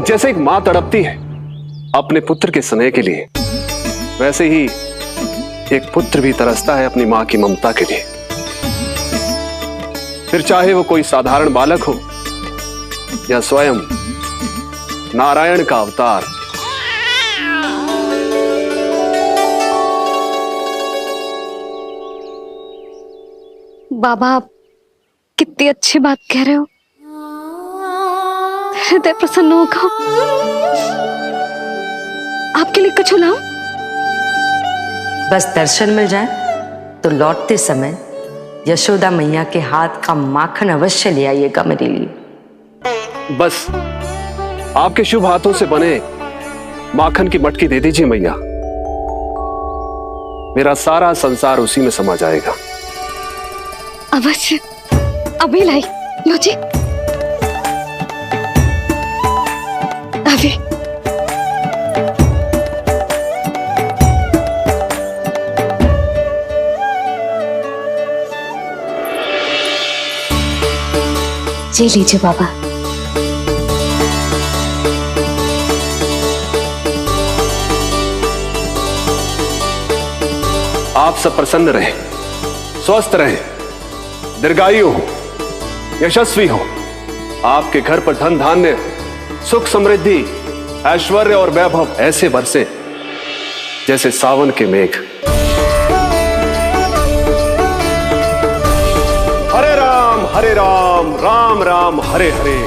जैसे एक मां तड़पती है अपने पुत्र के स्नेह के लिए, वैसे ही एक पुत्र भी तरसता है अपनी मां की ममता के लिए। फिर चाहे वो कोई साधारण बालक हो या स्वयं नारायण का अवतार। बाबा, आप कितनी अच्छी बात कह रहे हो। हृदय प्रसन्न होगा। आपके लिए कुछ लाऊं? बस दर्शन मिल जाए तो लौटते समय यशोदा मैया के हाथ का माखन अवश्य ले आइएगा मेरे लिए। बस आपके शुभ हाथों से बने माखन की मटकी दे दीजिए मैया। मेरा सारा संसार उसी में समा जाएगा। अवश्य, अभी लाई। लो जी, अभी। जी लीजिए बाबा। आप सब प्रसन्न रहें, स्वस्थ रहें, दीर्घायु हो, यशस्वी हो। आपके घर पर धन धान्य, सुख समृद्धि, ऐश्वर्य और वैभव ऐसे बरसे जैसे सावन के मेघ। हरे राम, राम राम हरे हरे,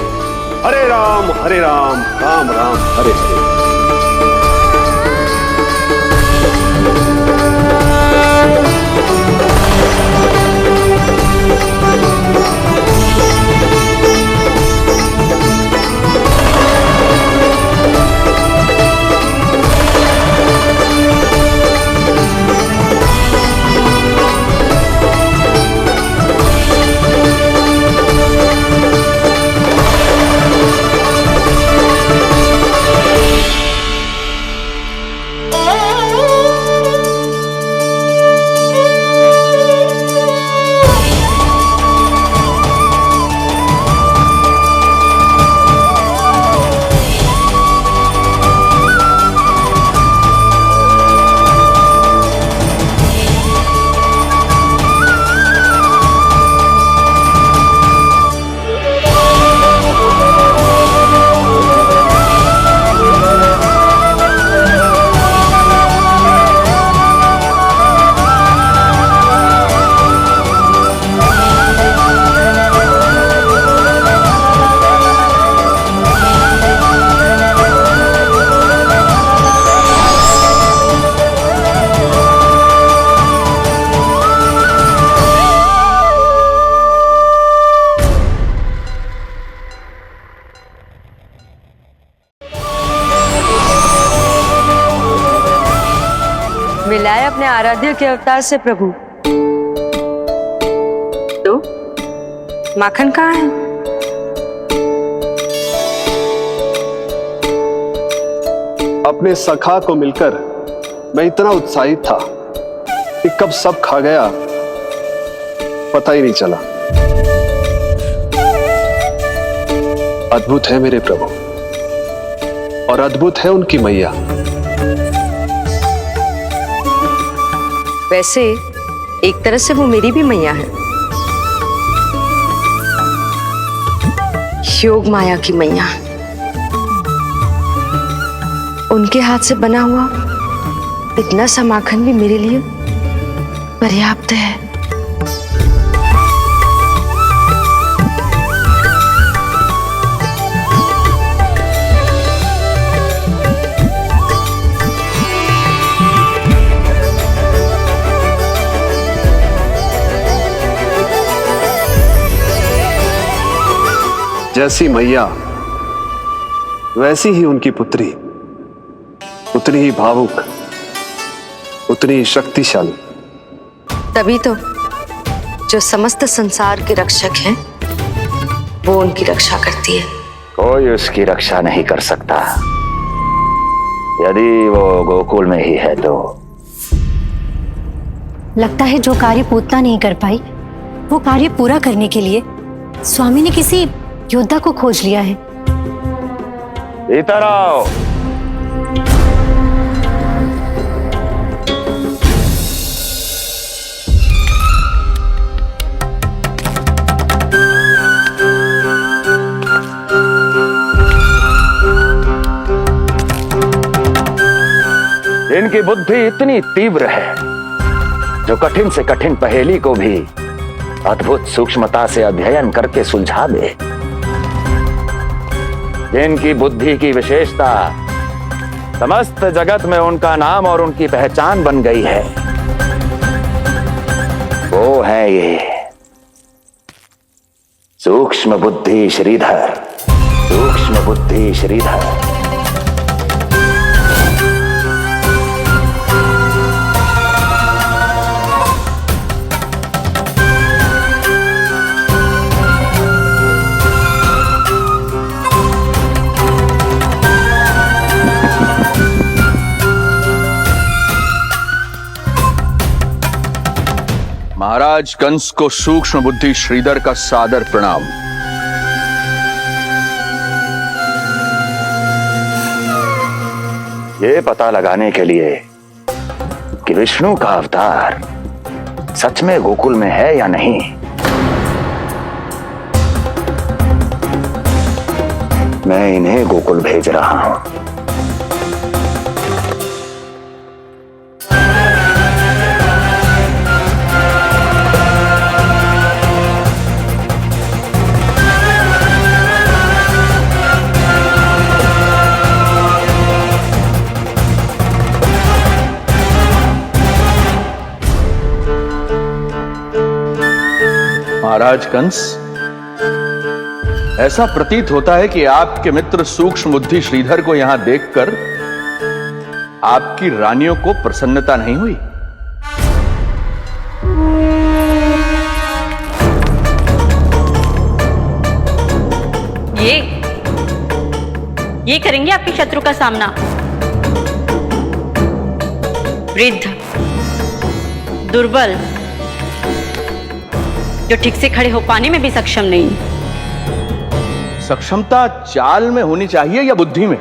हरे राम राम राम हरे हरे। मिलाए अपने आराध्य के अवतार से प्रभु। तो माखन कहाँ है? अपने सखा को मिलकर मैं इतना उत्साहित था कि कब सब खा गया पता ही नहीं चला। अद्भुत है मेरे प्रभु और अद्भुत है उनकी मैया। वैसे एक तरह से वो मेरी भी मैया है, योग माया की मैया। उनके हाथ से बना हुआ इतना सा माखन भी मेरे लिए पर्याप्त है। जैसी मैया वैसी ही उनकी पुत्री, उतनी ही भावुक, उतनी ही शक्तिशाली। तभी तो जो समस्त संसार के रक्षक हैं वो उनकी रक्षा करती है। कोई उसकी रक्षा नहीं कर सकता यदि वो गोकुल में ही है तो। लगता है जो कार्य पूतना नहीं कर पाई वो कार्य पूरा करने के लिए स्वामी ने किसी योद्धा को खोज लिया है। इधर आओ। इनकी बुद्धि इतनी तीव्र है जो कठिन से कठिन पहेली को भी अद्भुत सूक्ष्मता से अध्ययन करके सुलझा दे। जिनकी बुद्धि की विशेषता समस्त जगत में उनका नाम और उनकी पहचान बन गई है, वो है ये सूक्ष्म बुद्धि श्रीधर। सूक्ष्म बुद्धि श्रीधर। महाराज कंस को सूक्ष्म बुद्धि श्रीधर का सादर प्रणाम। ये पता लगाने के लिए कि विष्णु का अवतार सच में गोकुल में है या नहीं, मैं इन्हें गोकुल भेज रहा हूं। महाराज कंस, ऐसा प्रतीत होता है कि आपके मित्र सूक्ष्म बुद्धि श्रीधर को यहां देखकर आपकी रानियों को प्रसन्नता नहीं हुई। ये करेंगे आपके शत्रु का सामना। वृद्ध, दुर्बल, जो ठीक से खड़े हो पाने में भी सक्षम नहीं। सक्षमता चाल में होनी चाहिए या बुद्धि में?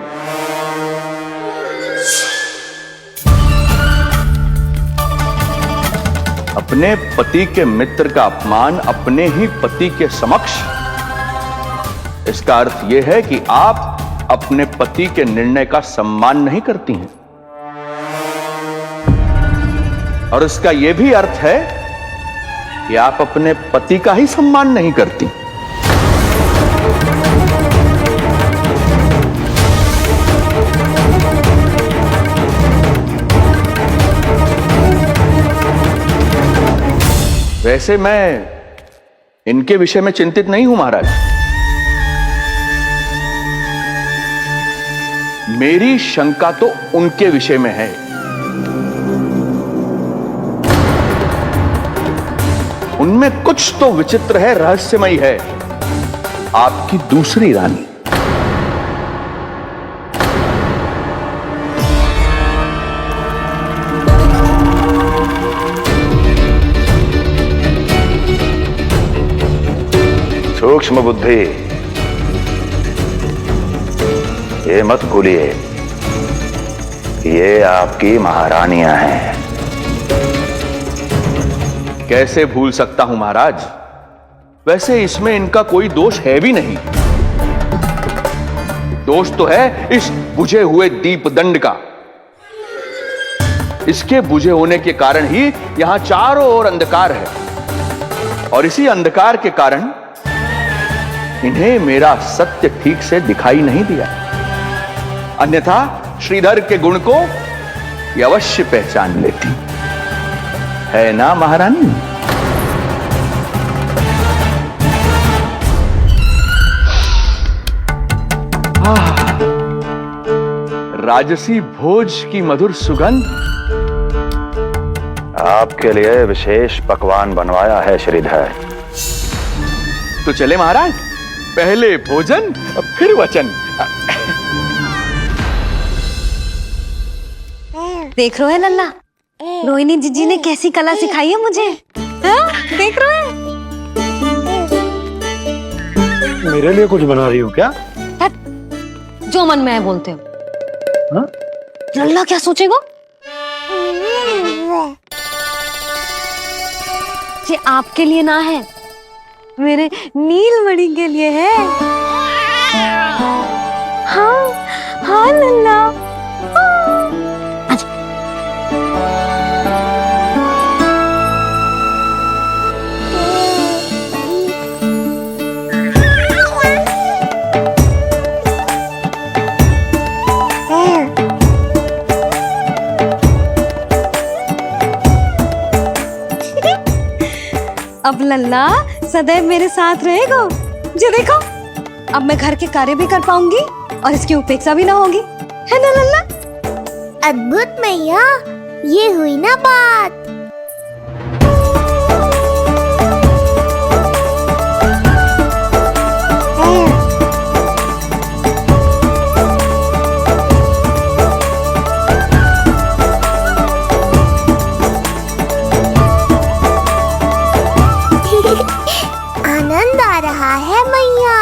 अपने पति के मित्र का अपमान अपने ही पति के समक्ष, इसका अर्थ यह है कि आप अपने पति के निर्णय का सम्मान नहीं करती हैं। और इसका यह भी अर्थ है कि आप अपने पति का ही सम्मान नहीं करती। वैसे मैं इनके विषय में चिंतित नहीं हूं महाराज। मेरी शंका तो उनके विषय में है। उनमें कुछ तो विचित्र है, रहस्यमयी है। आपकी दूसरी रानी। सूक्ष्म बुद्धि, ये मत भूलिए ये आपकी महारानियां हैं। कैसे भूल सकता हूं महाराज? वैसे इसमें इनका कोई दोष है भी नहीं। दोष तो है इस बुझे हुए दीपदंड का। इसके बुझे होने के कारण ही यहां चारों ओर अंधकार है, और इसी अंधकार के कारण इन्हें मेरा सत्य ठीक से दिखाई नहीं दिया। अन्यथा श्रीधर के गुण को ये अवश्य पहचान लेती, है ना महारानी? राजसी भोज की मधुर सुगंध। आपके लिए विशेष पकवान बनवाया है श्रीधर। तो चले महाराज, पहले भोजन फिर वचन। देख रहे हो लल्ला, रोहिणी जीजी ने कैसी कला सिखाई है मुझे। हाँ? देख रहे हो? मेरे लिए कुछ बना रही हो क्या? जो मन में है बोलते हो। हाँ? लल्ला क्या सोचेगा? ये आपके लिए ना है, मेरे नीलमणि के लिए है। हाँ हाँ लल्ला। अब लल्ला सदैव मेरे साथ रहेगा। जो देखो, अब मैं घर के कार्य भी कर पाऊंगी और इसकी उपेक्षा भी ना होगी, है ना लल्ला? अद्भुत मैया, ये हुई ना बात। आनंद आ रहा है मैया।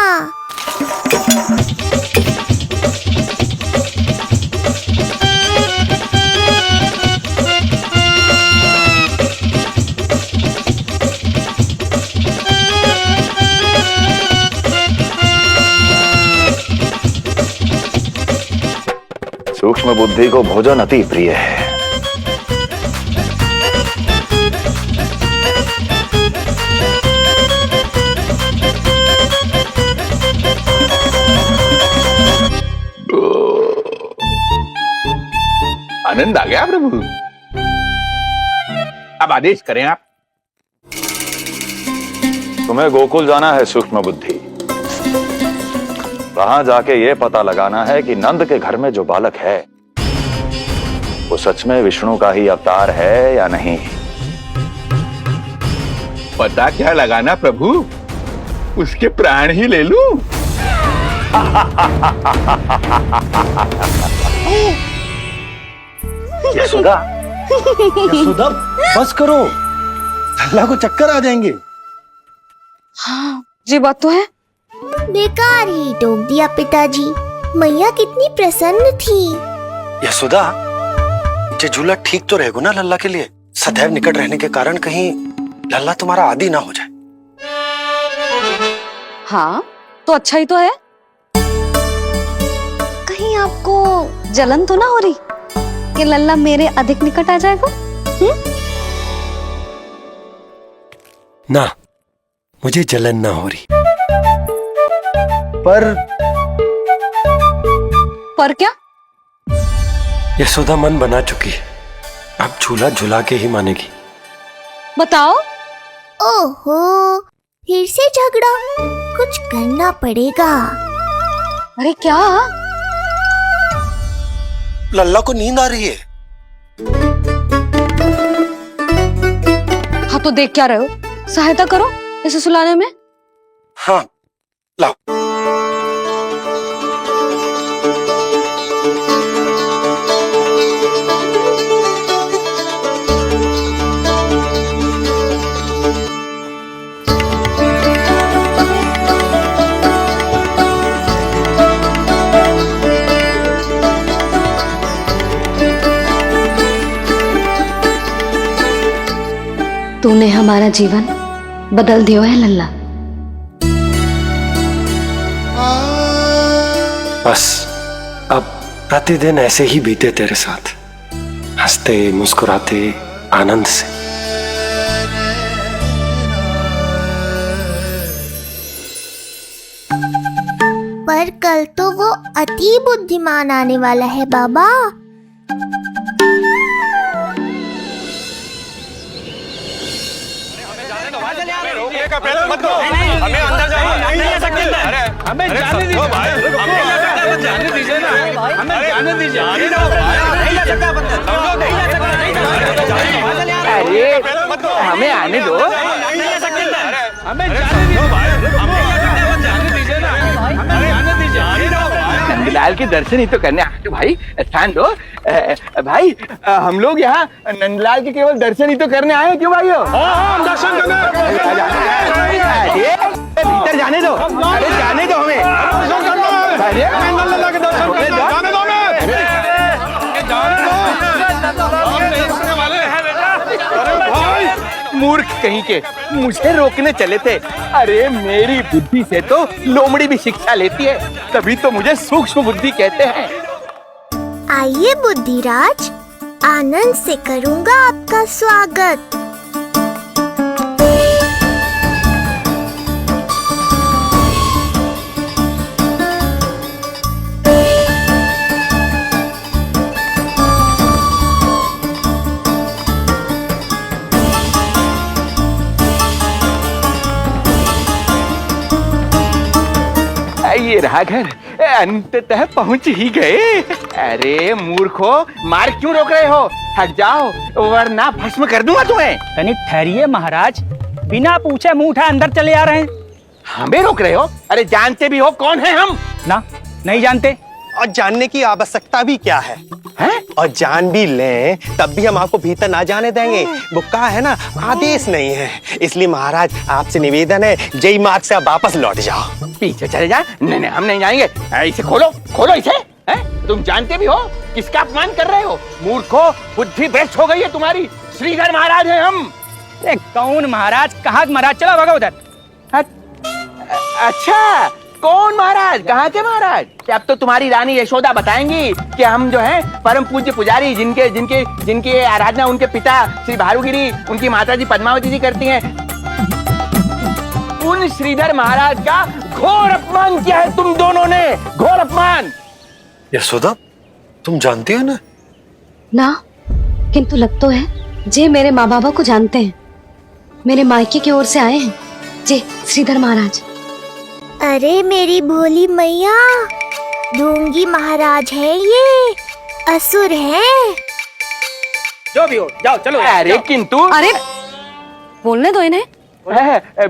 सूक्ष्म बुद्धि को भोजन अति प्रिय है। आनंद आ गया प्रभु। अब आदेश करें आप। तुम्हें गोकुल जाना है सूक्ष्म बुद्धि। वहां जाके ये पता लगाना है कि नंद के घर में जो बालक है वो सच में विष्णु का ही अवतार है या नहीं। पता क्या लगाना प्रभु, उसके प्राण ही ले लूं। यशोदा, यशोदा बस करो, लल्ला को चक्कर आ जाएंगे। हाँ ये बात तो है। बेकार ही टोक दिया पिताजी। मैया कितनी प्रसन्न थी। यशोदा, ये झूला ठीक तो रहेगा ना लल्ला के लिए? सदैव निकट रहने के कारण कहीं लल्ला तुम्हारा आदी ना हो जाए। हाँ तो अच्छा ही तो है। कहीं आपको जलन तो ना हो रही कि लल्ला मेरे अधिक निकट आ जाएगा? ना, मुझे जलन ना हो रही। पर क्या? यशोदा मन बना चुकी है, अब झूला झूला के ही मानेगी। बताओ। ओहो, फिर से झगड़ा। कुछ करना पड़ेगा। अरे क्या? लल्ला को नींद आ रही है। हाँ तो देख क्या रहे हो, सहायता करो इसे सुलाने में। हाँ लाओ। तूने हमारा जीवन बदल दिया है लल्ला। बस अब प्रतिदिन ऐसे ही बीते तेरे साथ, हंसते मुस्कुराते आनंद से। पर कल तो वो अति बुद्धिमान आने वाला है बाबा। हमें अंदर जाने नहीं सकते। अरे हमें जाने दीजिए भाई, जाने दीजिए ना, हमें जाने दीजिए। नहीं जा सकता बंदा, नहीं जा सकता। अरे हमें आने दो। नहीं जा सकते, हमें जाने दीजिए भाई, जाने दीजिए ना, हमें जाने दीजिए। नंदलाल के दर्शन ही तो करने आए भाई, स्थान दो। भाई हम लोग यहाँ नंदलाल के केवल दर्शन ही तो करने आए, क्यों भाई? हम दर्शन करने। भीतर जाने दो, अरे जाने दो हमें। मूर्ख कहीं के, मुझे रोकने चले थे। अरे मेरी बुद्धि से तो लोमड़ी भी शिक्षा लेती है, तभी तो मुझे सूक्ष्म बुद्धि कहते हैं। आइए बुद्धिराज, आनंद से करूंगा आपका स्वागत। ये रहा घर, अंततः पहुंच ही गए। अरे मूर्खो, मार क्यों रोक रहे हो? हट जाओ वरना भस्म कर दूंगा तुम्हें। तनिक ठहरिए महाराज, बिना पूछे मुंह उठा अंदर चले आ रहे हैं। हमें रोक रहे हो? अरे जानते भी हो कौन है हम? ना, नहीं जानते। और जानने की आवश्यकता भी क्या है? हैं? और जान भी लें तब भी हम आपको भीतर ना जाने देंगे। वो कहा है ना, आदेश नहीं है। इसलिए महाराज आपसे निवेदन है, जय मार्ग से आप वापस लौट जाओ। पीछे चले जाए? नहीं हम नहीं जाएंगे। इसे खोलो, खोलो इसे। तुम जानते भी हो किसका अपमान कर रहे हो? मूर्खो, बुद्धि भ्रष्ट हो गई है तुम्हारी। श्रीधर महाराज हैं हम। कौन महाराज? कहाँ महाराज? चलो भगो उधर। अच्छा, कौन महाराज? कहाँ के महाराज? अब तो तुम्हारी रानी यशोदा बताएंगी कि हम जो है परम पूज्य पुजारी, जिनकी आराधना उनके पिता श्री भारुगिरी, उनकी माता जी पद्मावती जी करती हैं, उन श्रीधर महाराज का घोर अपमान किया है तुम दोनों ने। घोर अपमान। यशोदा, तुम जानती हो ना? ना, किंतु लग तो है जे मेरे माँ बाबा को जानते हैं। मेरे मायके की ओर से आए हैं जे श्रीधर महाराज। अरे मेरी भोली मैया, ढोंगी महाराज है ये, असुर है। जो भी हो, जाओ चलो। अरे किंतु, अरे बोलने दो इन्हें।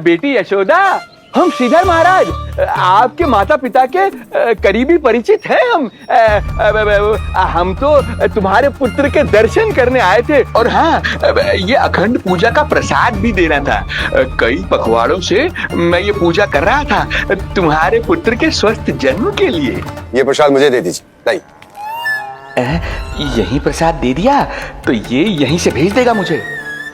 बेटी यशोदा, हम श्रीधर महाराज आपके माता पिता के करीबी परिचित हैं। हम तो तुम्हारे पुत्र के दर्शन करने आए थे। और हाँ, ये अखंड पूजा का प्रसाद भी देना था। कई पखवाड़ों से मैं ये पूजा कर रहा था तुम्हारे पुत्र के स्वस्थ जन्म के लिए। ये प्रसाद मुझे दे दीजिए। नहीं, यही प्रसाद दे दिया तो ये यहीं से भेज देगा मुझे।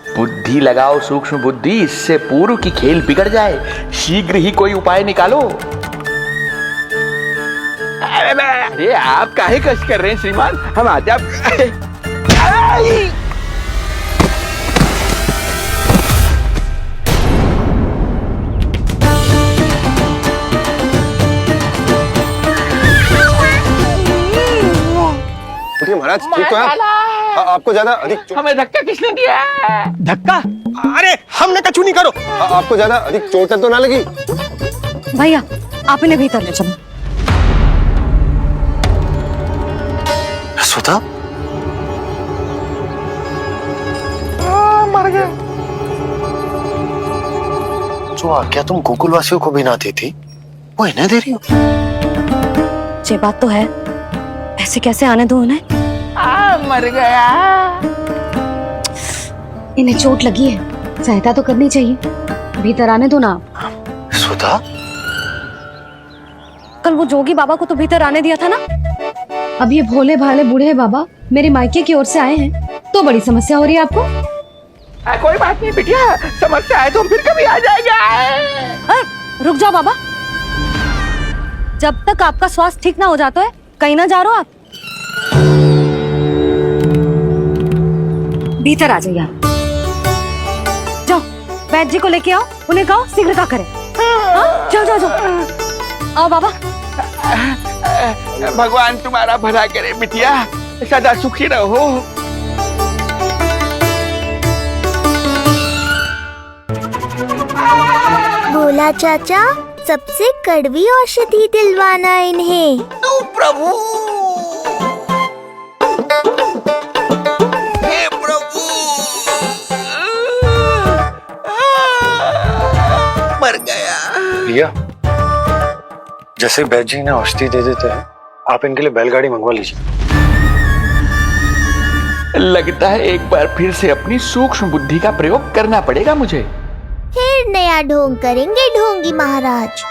बुद्धि लगाओ सूक्ष्म बुद्धि, इससे पूर्व की खेल बिगड़ जाए। शीघ्र ही कोई उपाय निकालो। अरे आप काहे कष्ट कर रहे हैं श्रीमान? हम आते आप। महाराज ठीक तो है? आपको ज्यादा अधिक हमें धक्का किसने दिया? धक्का? अरे हमने कछु नहीं करो। आपको ज्यादा अधिक चोट तो ना लगी? भैया आप इन्हें भीतर ले चलो। यशोदा, मर गए। जो आज्ञा तुम गोकुल वासियों को भी ना दी थी, वो इन्हें दे रही हो? ये बात तो है, ऐसे कैसे आने दो उन्हें? मर गया। इन्हें चोट लगी है, सहायता तो करनी चाहिए। भीतर आने दो ना। सुधा, कल वो जोगी बाबा को तो भीतर आने दिया था ना? अब ये भोले भाले बूढ़े बाबा मेरे मायके की ओर से आए हैं तो बड़ी समस्या हो रही है आपको। कोई बात नहीं बिटिया, समस्या है तो फिर कभी आ जाएगा। रुक जाओ बाबा, जब तक आपका स्वास्थ्य ठीक ना हो जाता है कहीं ना जा रहे हो आप। भीतर आ जाइए आप। जाओ वैद्य जी को लेके आओ, उन्हें कहो शीघ्रता करें। जाओ जाओ जाओ। आओ बाबा। भगवान तुम्हारा भला करे बिटिया, सदा सुखी रहो। बोला चाचा, सबसे कड़वी औषधि दिलवाना इन्हें। प्रभु, मर गया। भैया, जैसे वैद्य जी ने औषधि दे देते हैं, आप इनके लिए बैलगाड़ी मंगवा लीजिए। लगता है एक बार फिर से अपनी सूक्ष्म बुद्धि का प्रयोग करना पड़ेगा मुझे। फिर नया ढोंग करेंगे ढोंगी महाराज।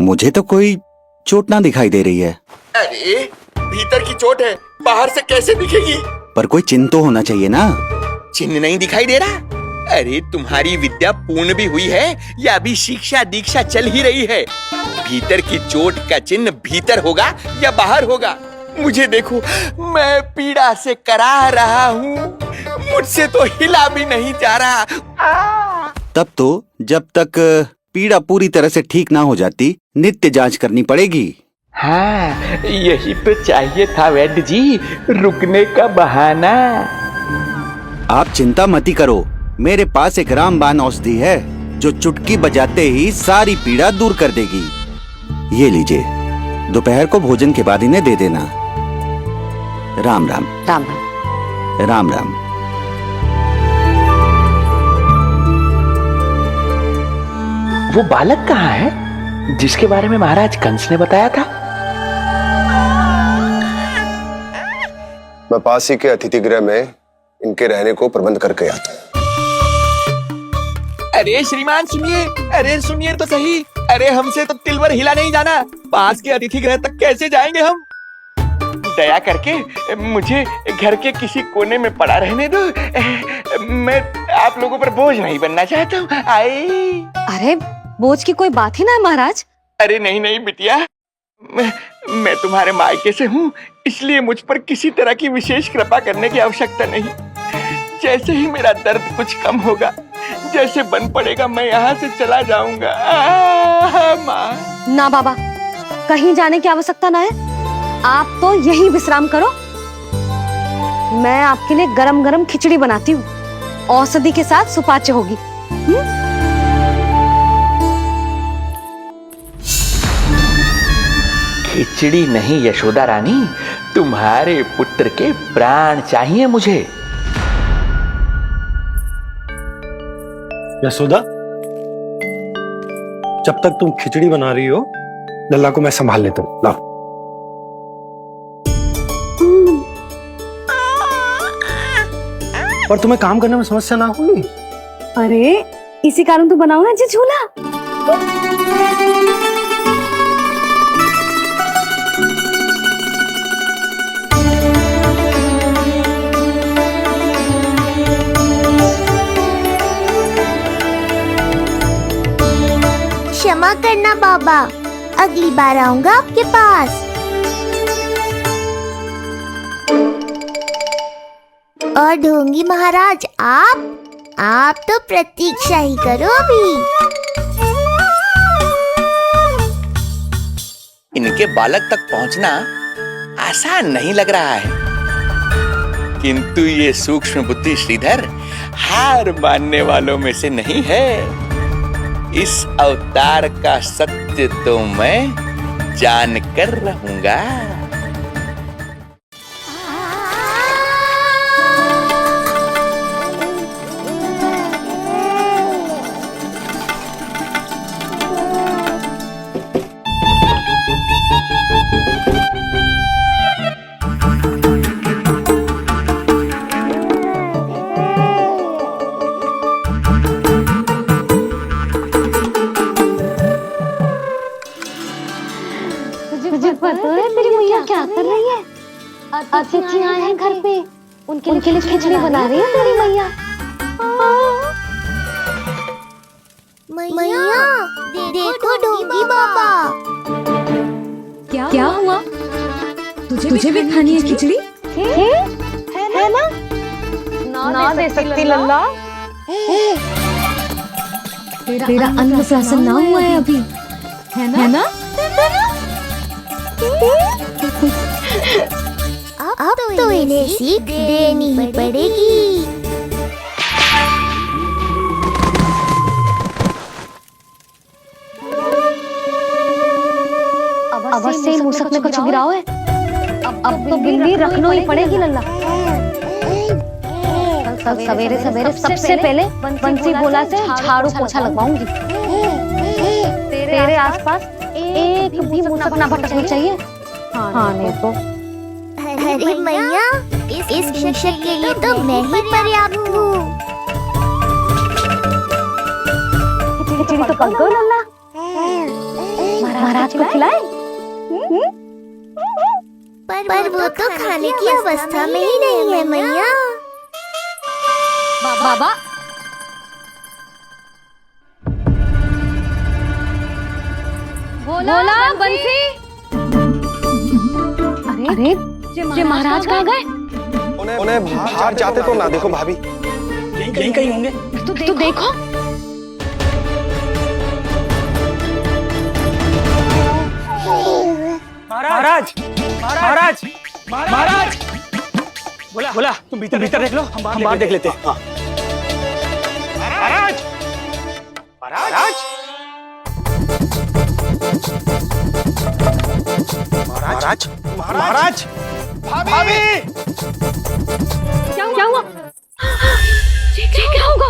मुझे तो कोई चोट ना दिखाई दे रही है। अरे भीतर की चोट है, बाहर से कैसे दिखेगी? पर कोई चिन्ह तो होना चाहिए ना। चिन्ह नहीं दिखाई दे रहा? अरे तुम्हारी विद्या पूर्ण भी हुई है या अभी शिक्षा दीक्षा चल ही रही है? भीतर की चोट का चिन्ह भीतर होगा या बाहर होगा? मुझे देखो, मैं पीड़ा से कराह रहा हूँ, मुझसे तो हिला भी नहीं जा रहा। तब तो जब तक पीड़ा पूरी तरह से ठीक ना हो जाती नित्य जांच करनी पड़ेगी। हाँ, यही तो चाहिए था वैद्य जी, रुकने का बहाना। आप चिंता मती करो, मेरे पास एक रामबाण औषधि है जो चुटकी बजाते ही सारी पीड़ा दूर कर देगी। ये लीजिए, दोपहर को भोजन के बाद इन्हें दे देना। राम राम। राम राम। राम राम। वो बालक कहाँ है जिसके बारे में महाराज कंस ने बताया था? मैं पास ही के अतिथि गृह में इनके रहने को प्रबंध करके आता हूँ। अरे श्रीमान सुनिए, अरे सुनिए तो सही, अरे हमसे तो तिल भर हिला नहीं जाना, पास के अतिथि गृह तक कैसे जाएंगे हम? दया करके मुझे घर के किसी कोने में पड़ा रहने दो, मैं आप लोगों पर बोझ नहीं बनना चाहता हूँ। आई अरे बोझ की कोई बात ही ना है महाराज। अरे नहीं नहीं बिटिया, मैं तुम्हारे मायके से हूँ, इसलिए मुझ पर किसी तरह की विशेष कृपा करने की आवश्यकता नहीं। जैसे ही मेरा दर्द कुछ कम होगा, जैसे बन पड़ेगा, मैं यहाँ से चला जाऊंगा। माँ। ना बाबा, कहीं जाने की आवश्यकता ना है, आप तो यही विश्राम करो। मैं आपके लिए गरम गरम खिचड़ी बनाती हूँ, औषधि के साथ सुपाच्य होगी। खिचड़ी नहीं यशोदा रानी, तुम्हारे पुत्र के प्राण चाहिए मुझे। यशोदा, जब तक तुम खिचड़ी बना रही हो, लल्ला को मैं संभाल लेता हूँ। लाओ। पर तुम्हें काम करने में समस्या ना होगी? अरे इसी कारण तो बनाओ ना जी झूला। क्षमा करना बाबा, अगली बार आऊंगा आपके पास। और ढोंगी महाराज, आप तो प्रतीक्षा ही करो अभी। इनके बालक तक पहुंचना आसान नहीं लग रहा है, किंतु ये सूक्ष्म बुद्धि श्रीधर हार मानने वालों में से नहीं है। इस अवतार का सत्य तो मैं जानकर रहूंगा। तुझे पता है तेरी मैया क्या कर रही है? अतिथि आए हैं घर पे, उनके लिए खिचड़ी बना रही है तेरी मैया। मैया देखो ढोंगी बाबा। क्या हुआ? तुझे भी खानी है खिचड़ी? है ना? ना दे सकती लल्ला। तेरा अन्न प्राशन ना हुआ है अभी, है ना? अब तो इन्हें सीख देनी ही पड़ेगी। अवश्य मुसक में कुछ गिराओ है। अब तो गिल्ली रखना ही पड़ेगी लल्ला। कल सवेरे सवेरे सबसे पहले बंसी बोला से झाड़ू पोछा लगवाऊंगी। तेरे आसपास एक भी मुसक ना भटकनी चाहिए। हाँ नहीं तो। अरे मैया, इस शिक्षक के लिए तो मैं ही पर्याप्त हूँ। खिचड़ी तो पक गई लल्ला। महाराज को खिलाए? पर वो तो खाने की अवस्था में ही नहीं है मैया। बाबा बोला बंसी। अरे ये महाराज कहाँ गए? उन्हें बाहर जाते तो ना देखो भाभी। यहीं कहीं होंगे। तो देखो। महाराज महाराज महाराज, बोला तुम भीतर देख लो, हम बाहर देख लेते हैं। महाराज महाराज महाराज महाराज भाभी क्या हुआ? क्या होगा?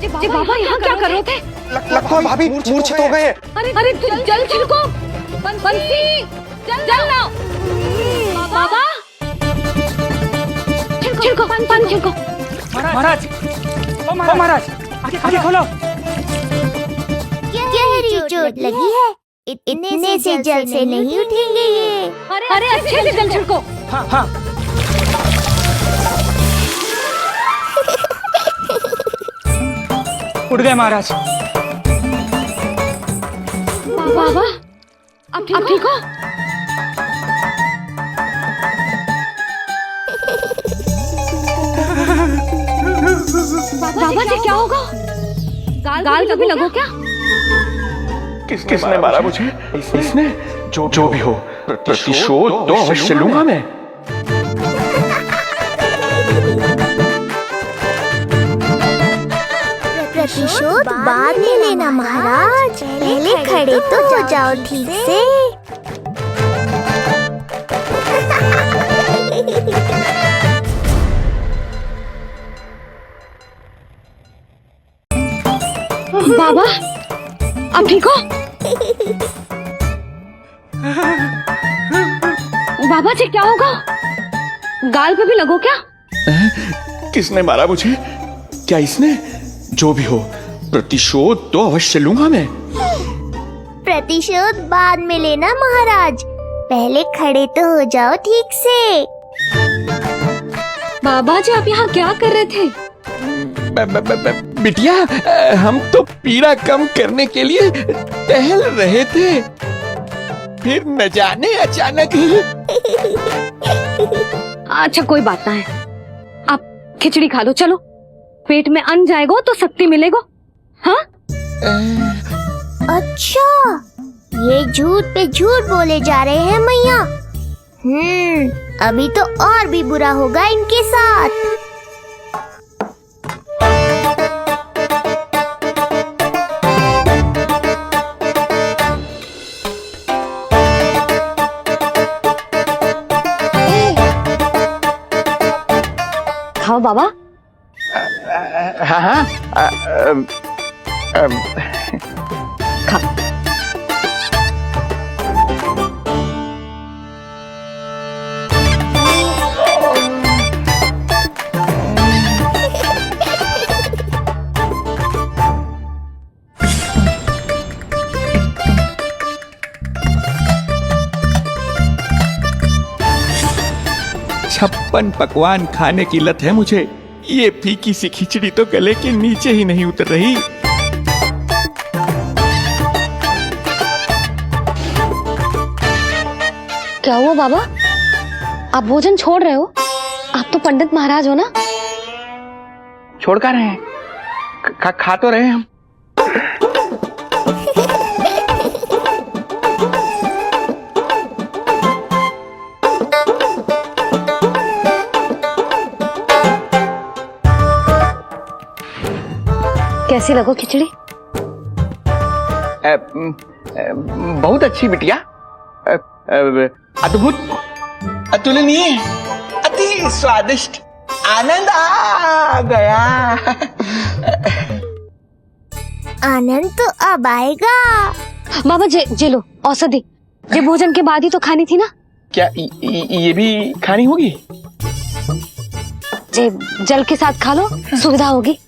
जी बाबा यहाँ क्या कर रहे थे? लगता है भाभी मूर्छित हो गए। अरे जल छिड़को। बंसी जल लाओ। बाबा छिड़को पानी छिड़को। महाराज ओ महाराज आगे खोलो। गहरी चोट लगी है, इतने से जल से नहीं उठेंगे ये। अरे अच्छे से जल छिड़को। हाँ उठ गए महाराज। बाबा अब ठीक हो? बाबा जी क्या होगा? गाल कभी लगो क्या? किसने मारा मुझे? इसने? जो भी हो प्रतिशोध तो अवश्य लूंगा मैं। प्रतिशोध बाद में लेना महाराज, पहले खड़े तो हो जाओ ठीक से। बाबा अब ठीक हो? बाबा जी क्या होगा? गाल पे भी लगो क्या? किसने मारा मुझे? क्या इसने? जो भी हो प्रतिशोध तो अवश्य लूंगा मैं। प्रतिशोध बाद में लेना महाराज, पहले खड़े तो हो जाओ ठीक से। बाबा जी आप यहाँ क्या कर रहे थे? बिटिया हम तो पीड़ा कम करने के लिए टहल रहे थे, फिर न जाने अचानक। अच्छा कोई बात ना है, आप खिचड़ी खा लो। चलो पेट में अन्न जाएगा तो शक्ति मिलेगा। हाँ अच्छा ये झूठ पे झूठ बोले जा रहे हैं मैया। अभी तो और भी बुरा होगा इनके साथ। खाओ बाबा। हाँ खा। छप्पन पकवान खाने की लत है मुझे, ये फीकी सी खिचड़ी तो गले के नीचे ही नहीं उतर रही। क्या हुआ बाबा? आप भोजन छोड़ रहे हो? आप तो पंडित महाराज हो ना? छोड़ कर रहे हैं, खा तो रहे हैं हम। कैसी लगो खिचड़ी? बहुत अच्छी बिटिया, अद्भुत, अतुलनीय, अति स्वादिष्ट, आनंद आ गया। आनंद तो अब आएगा। बाबा जे लो औषधि, ये भोजन के बाद ही तो खानी थी ना? क्या ये भी खानी होगी? जे जल के साथ खा लो, सुविधा होगी।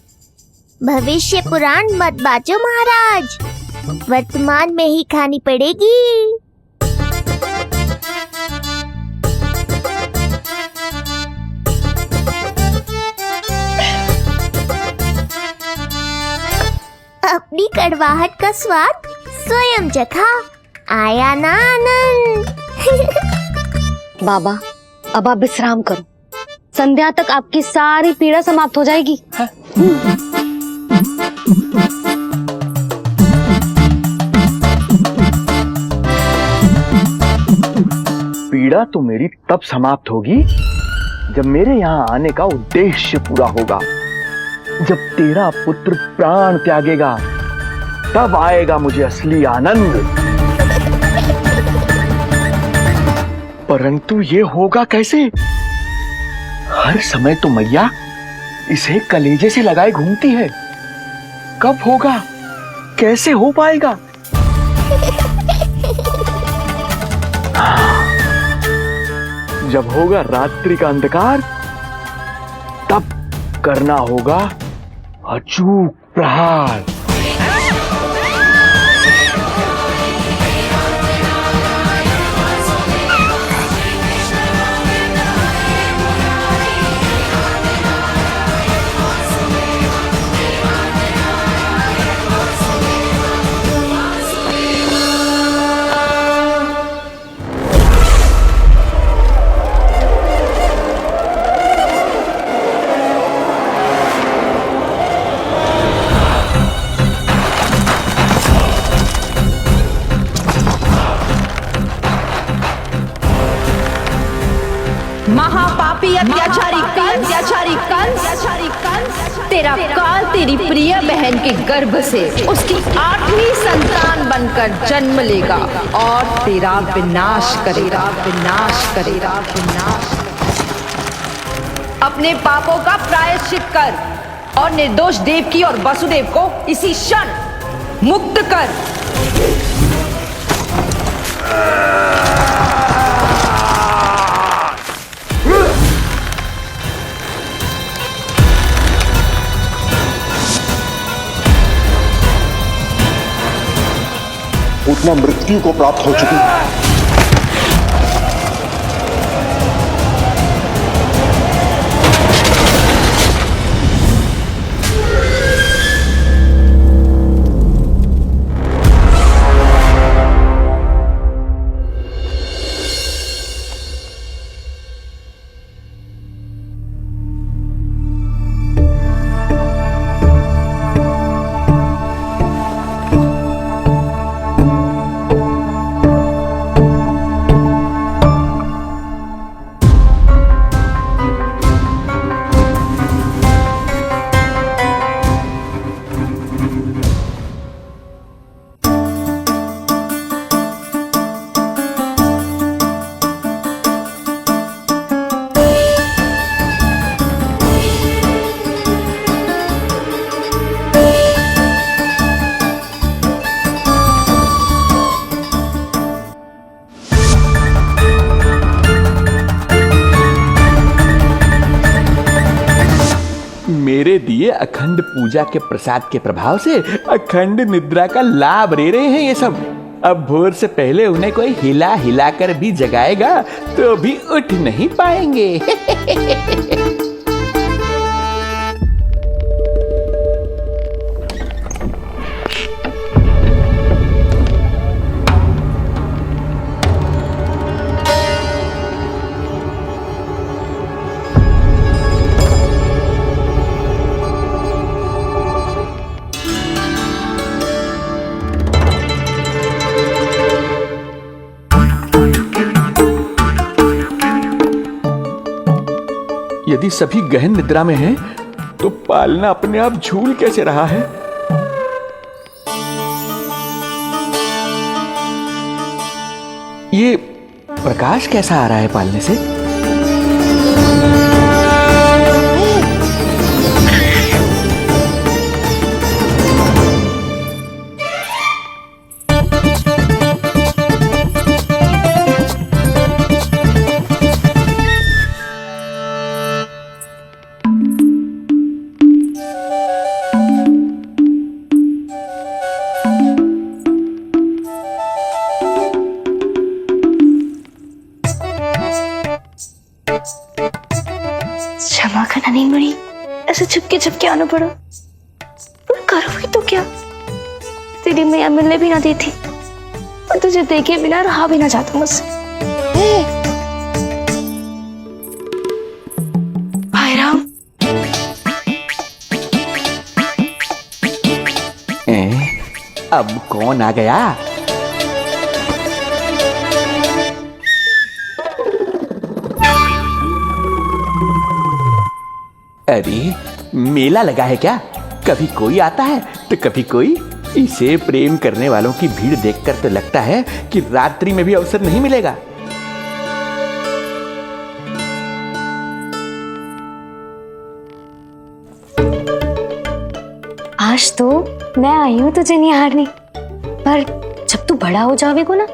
भविष्य पुराण मत बाजो महाराज, वर्तमान में ही खानी पड़ेगी। अपनी कड़वाहट का स्वाद स्वयं चखा, आया ना आनंद। बाबा अब आप विश्राम करो, संध्या तक आपकी सारी पीड़ा समाप्त हो जाएगी। पीड़ा तो मेरी तब समाप्त होगी जब मेरे यहाँ आने का उद्देश्य पूरा होगा, जब तेरा पुत्र प्राण त्यागेगा, तब आएगा मुझे असली आनंद। परंतु ये होगा कैसे? हर समय तो मैया इसे कलेजे से लगाए घूमती है। कब होगा, कैसे हो पाएगा? जब होगा रात्रि का अंधकार, तब करना होगा अचूक प्रहार। महापापी अत्याचारी कंस, तेरा काल तेरी प्रिय बहन के गर्भ से उसकी 8वीं संतान बनकर जन्म लेगा और तेरा विनाश करेगा। अपने पापों का प्रायश्चित कर और निर्दोष देवकी और वसुदेव को इसी क्षण मुक्त कर। पूतना मृत्यु को प्राप्त हो चुकी है। मेरे दिए अखंड पूजा के प्रसाद के प्रभाव से अखंड निद्रा का लाभ ले रहे हैं ये सब। अब भोर से पहले उन्हें कोई हिला हिलाकर भी जगाएगा तो भी उठ नहीं पाएंगे। यदि सभी गहन निद्रा में हैं, तो पालना अपने आप झूल कैसे रहा है? ये प्रकाश कैसा आ रहा है पालने से? क्षमा करना नहीं मरी, ऐसे छुपके आना पड़ा। पर करो भी तो क्या, तेरी मैया मिलने भी ना देती और तुझे देखे बिना रहा भी ना जाता मुझसे। भाई राम, अब कौन आ गया? अरे मेला लगा है क्या? कभी कोई आता है तो कभी कोई। इसे प्रेम करने वालों की भीड़ देखकर तो लगता है कि रात्रि में भी अवसर नहीं मिलेगा। आज तो मैं आई हूँ तुझे निहारने, पर जब तू बड़ा हो जावेगो ना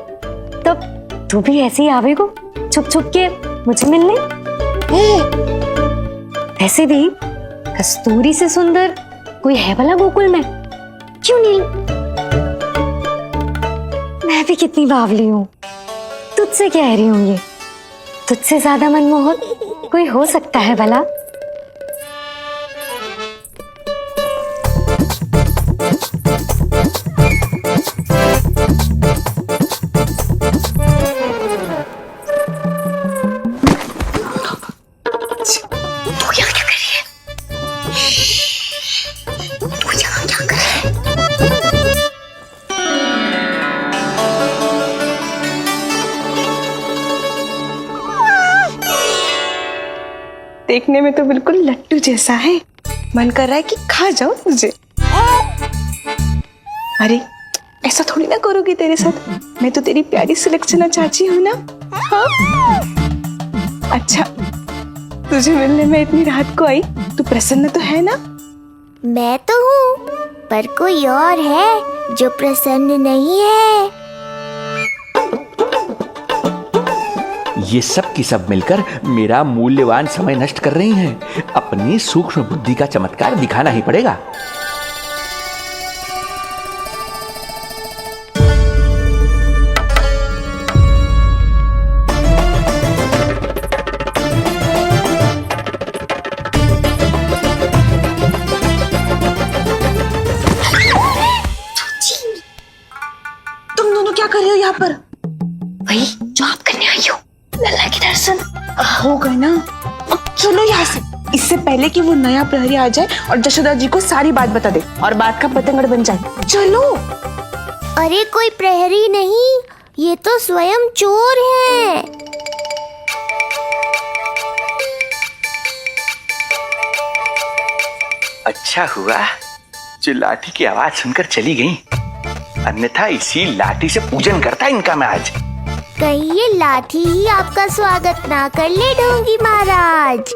तब तू भी ऐसे ही आवेगो छुप छुप के मुझे मिलने। वैसे भी कस्तूरी से सुंदर कोई है भला गोकुल में? क्यों नील? मैं भी कितनी बावली हूँ, तुझसे कह रही हूँ ये। तुझसे ज्यादा मनमोहक कोई हो सकता है भला? देखने में तो बिल्कुल लट्टू जैसा है, मन कर रहा है कि खा जाओ तुझे। अरे ऐसा थोड़ी ना करोगी तेरे साथ, मैं तो तेरी प्यारी सुलक्षणा चाची हूँ ना। हाँ? अच्छा, तुझे मिलने में इतनी रात को आई, तू प्रसन्न तो है ना? मैं तो हूँ, पर कोई और है जो प्रसन्न नहीं है। ये सब की सब मिलकर मेरा मूल्यवान समय नष्ट कर रही हैं। अपनी सूक्ष्म बुद्धि का चमत्कार दिखाना ही पड़ेगा। तुम दोनों क्या कर रहे हो यहाँ पर? वही जो आप करने आई हो, लल्ला के दर्शन। हो गए ना, अब चलो यहाँ से, इससे पहले कि वो नया प्रहरी आ जाए और जशोदा जी को सारी बात बता दे और बात का पतंगड़ बन जाए। चलो। अरे कोई प्रहरी नहीं, ये तो स्वयं चोर है। अच्छा हुआ जो लाठी की आवाज सुनकर चली गई, अन्यथा इसी लाठी से पूजन करता इनका मैं आज। कहीं ये लाठी ही आपका स्वागत ना कर ले ढोंगी महाराज।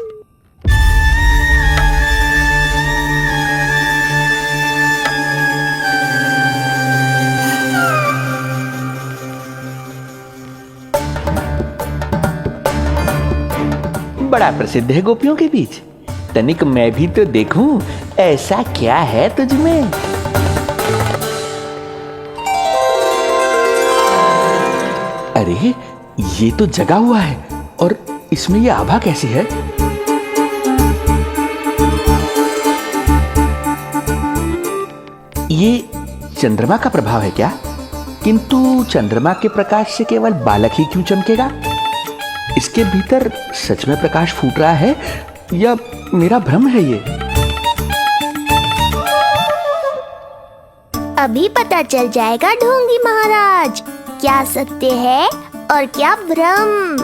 बड़ा प्रसिद्ध है गोपियों के बीच, तनिक मैं भी तो देखूं ऐसा क्या है तुझ में। अरे ये तो जगा हुआ है, और इसमें ये आभा कैसी है? ये चंद्रमा का प्रभाव है क्या? किंतु चंद्रमा के प्रकाश से केवल बालक ही क्यों चमकेगा? इसके भीतर सच में प्रकाश फूट रहा है या मेरा भ्रम है ये? अभी पता चल जाएगा ढोंगी महाराज, क्या सत्य है और क्या भ्रम।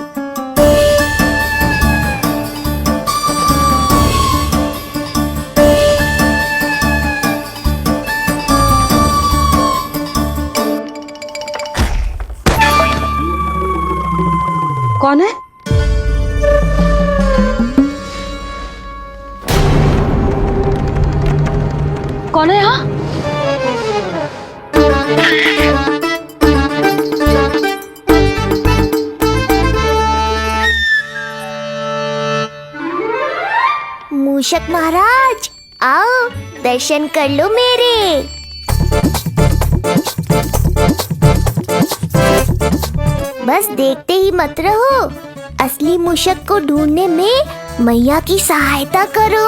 कौन है? कौन है यहाँ? मूषक महाराज आओ, दर्शन कर लो मेरे। बस देखते ही मत रहो, असली मूषक को ढूंढने में मैया की सहायता करो।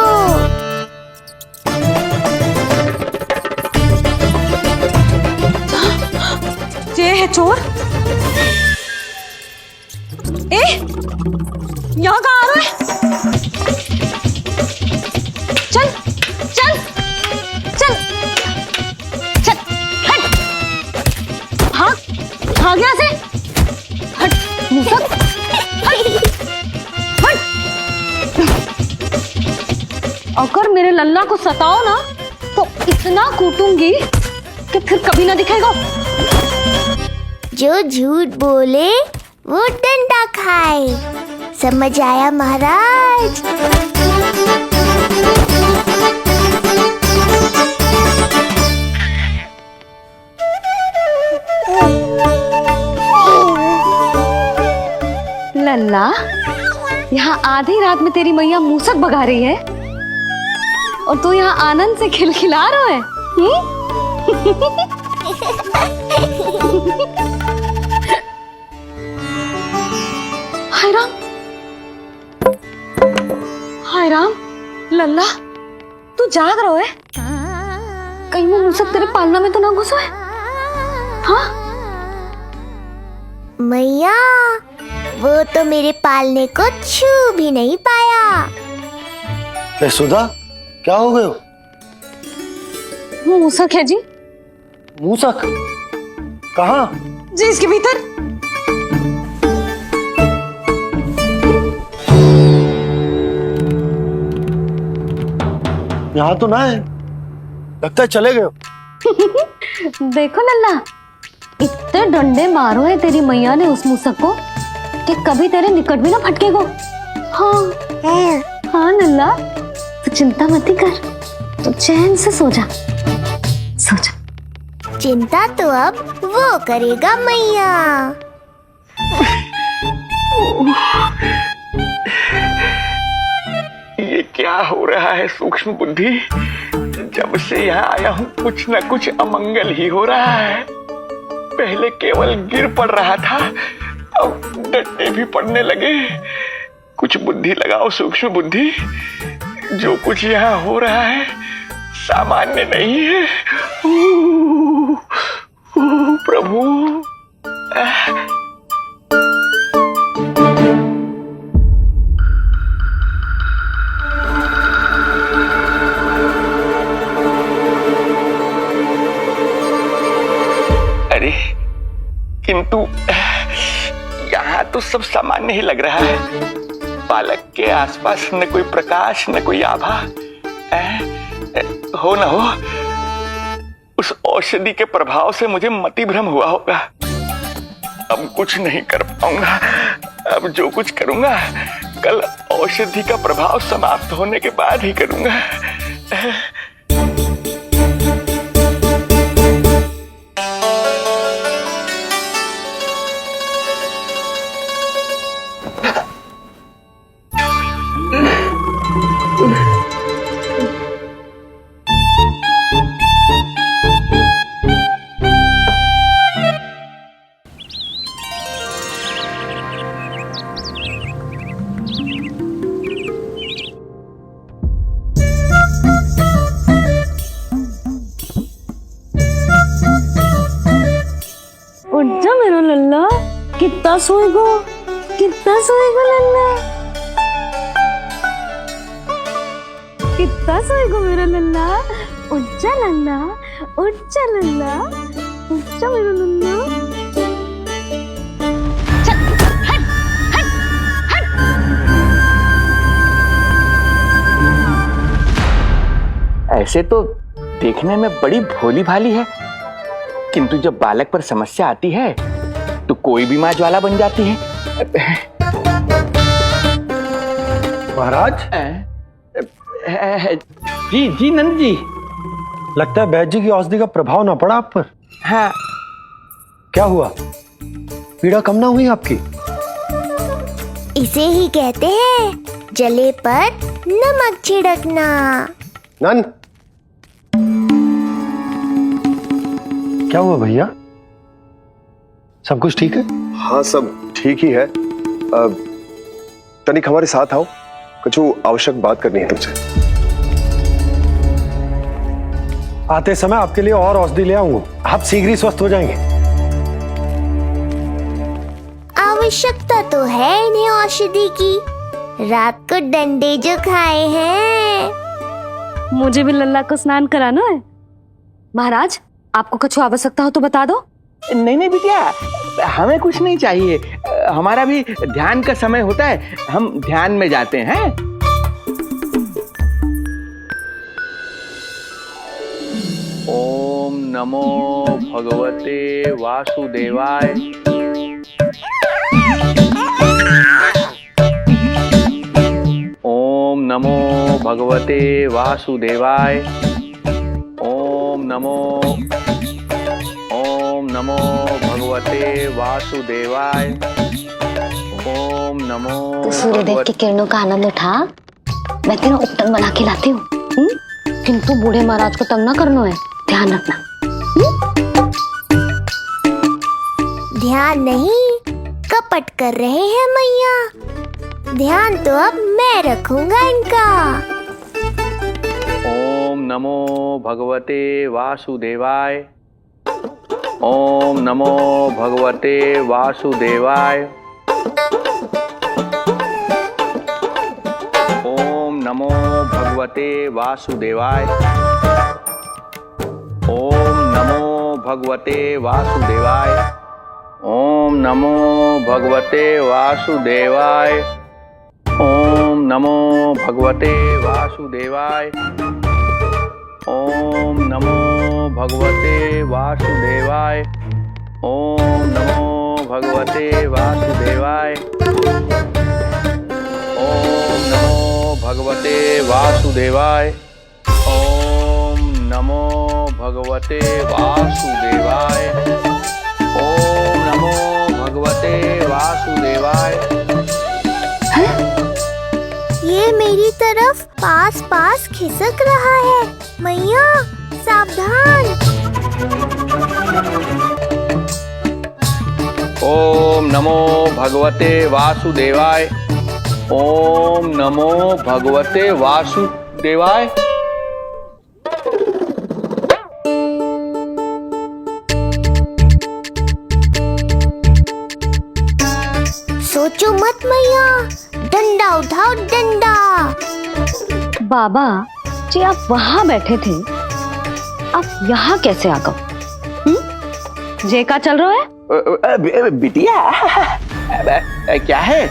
ये है चोर। यहाँ कहाँ आ रहा है? चल चल चल चल, हट। हाँ हाँ, गया से हट मूसक, हट हट। अगर मेरे लल्ला को सताओ ना तो इतना कूटूंगी कि फिर कभी ना दिखेगा। जो झूठ बोले वो डंडा खाए, समझ आया महाराज? लल्ला, यहाँ आधी रात में तेरी मैया मूसक भगा रही है और तू यहाँ आनंद से खिलखिला रहा है। हाय राम, हाय राम, लल्ला तू जाग रहा है? कहीं वो मूसक तेरे पालना में तो ना घुसा है? हाँ मैया, वो तो मेरे पालने को छू भी नहीं पाया। ए सुधा, क्या हो गए? वो मूसक है जी। मूसक? कहाँ? जी इसके भीतर। यहाँ तो ना है, लगता है चले गए। देखो लल्ला, इतने डंडे मारो है तेरी मैया ने उस मूसक को कि कभी तेरे निकट भी ना फटकेगो। हाँ हाँ लल्ला, तू चिंता मत ही कर, तू चैन से सो जा, सो जा। चिंता तो अब वो करेगा मैया। ये क्या हो रहा है सूक्ष्म बुद्धि? जब से यहाँ आया हूँ कुछ न कुछ अमंगल ही हो रहा है। पहले केवल गिर पड़ रहा था, अब डंडे भी पड़ने लगे। कुछ बुद्धि लगाओ सूक्ष्म बुद्धि, जो कुछ यहाँ हो रहा है सामान्य नहीं है। प्रभु, अरे किंतु यहाँ तो सब सामान्य ही लग रहा है। बालक के आसपास न कोई प्रकाश न कोई आभा। हो न हो उस औषधि के प्रभाव से मुझे मति भ्रम हुआ होगा। अब कुछ नहीं कर पाऊंगा। अब जो कुछ करूंगा कल औषधि का प्रभाव समाप्त होने के बाद ही करूंगा। उठ जा मेरा लल्ला, कितना सोएगो, कितना सोएगो लल्ला, कितना सोएगो मेरा लल्ला। उठ जा लल्ला, उठ जा लल्ला, उठ जा मेरा लल्ला। चल, हट, हट, हट। ऐसे तो देखने में बड़ी भोली भाली है, किंतु जब बालक पर समस्या आती है तो कोई भी माँ ज्वाला बन जाती है। महाराज? जी जी नंद जी। लगता है वैद्य जी की औषधि का प्रभाव ना पड़ा आप पर। हाँ। क्या हुआ? पीड़ा कम ना हुई आपकी? इसे ही कहते हैं जले पर नमक छिड़कना। नंद, क्या हुआ भैया? सब कुछ ठीक है? हाँ सब ठीक ही है। तनिक हमारे साथ आओ, कुछ आवश्यक बात करनी है तुमसे। आते समय आपके लिए और औषधि ले आऊंगा, आप शीघ्र ही स्वस्थ हो जाएंगे। आवश्यकता तो है इन्हें औषधि की, रात को डंडे जो खाए हैं। मुझे भी लल्ला को स्नान कराना है। महाराज, आपको कुछ आवश्यकता हो तो बता दो। नहीं नहीं बिटिया, हमें कुछ नहीं चाहिए। हमारा भी ध्यान का समय होता है, हम ध्यान में जाते हैं। ओम नमो भगवते वासुदेवाय। ओम नमो भगवते वासुदेवाय। ओम नमो भगवते वासुदेवाय। ओम नमो तू सूर्यदेव की किरणों का आनंद उठा, मैं तेरा उपटन बना के लाती हूँ। किंतु बूढ़े महाराज को तंग ना करना है, ध्यान रखना। ध्यान नहीं, कपट कर रहे हैं मैया। ध्यान तो अब मैं रखूंगा इनका। ओम नमो भगवते वासुदेवाय। ओम नमो भगवते वासुदेवाय। ओम नमो भगवते वासुदेवाय। ओम नमो भगवते वासुदेवाय। ओम नमो भगवते वासुदेवाय। ओम नमो भगवते वासुदेवाय। ओम नमो भगवते वासुदेवाय। ओम नमो भगवते वासुदेवाय। ओम नमो भगवते वासुदेवाय। ओम नमो भगवते वासुदेवाय। ओम नमो भगवते वासुदेवाय। ये मेरी तरफ पास पास खिसक रहा है। मैया सावधान। ओम नमो भगवते वासुदेवाय। ओम नमो भगवते वासुदेवाय। सोचो मत मैया, डंडा उठाओ डंडा। बाबा जी आप वहां बैठे थे, आप यहाँ कैसे आ गए? जे का चल रहा है? बिटिया क्या है,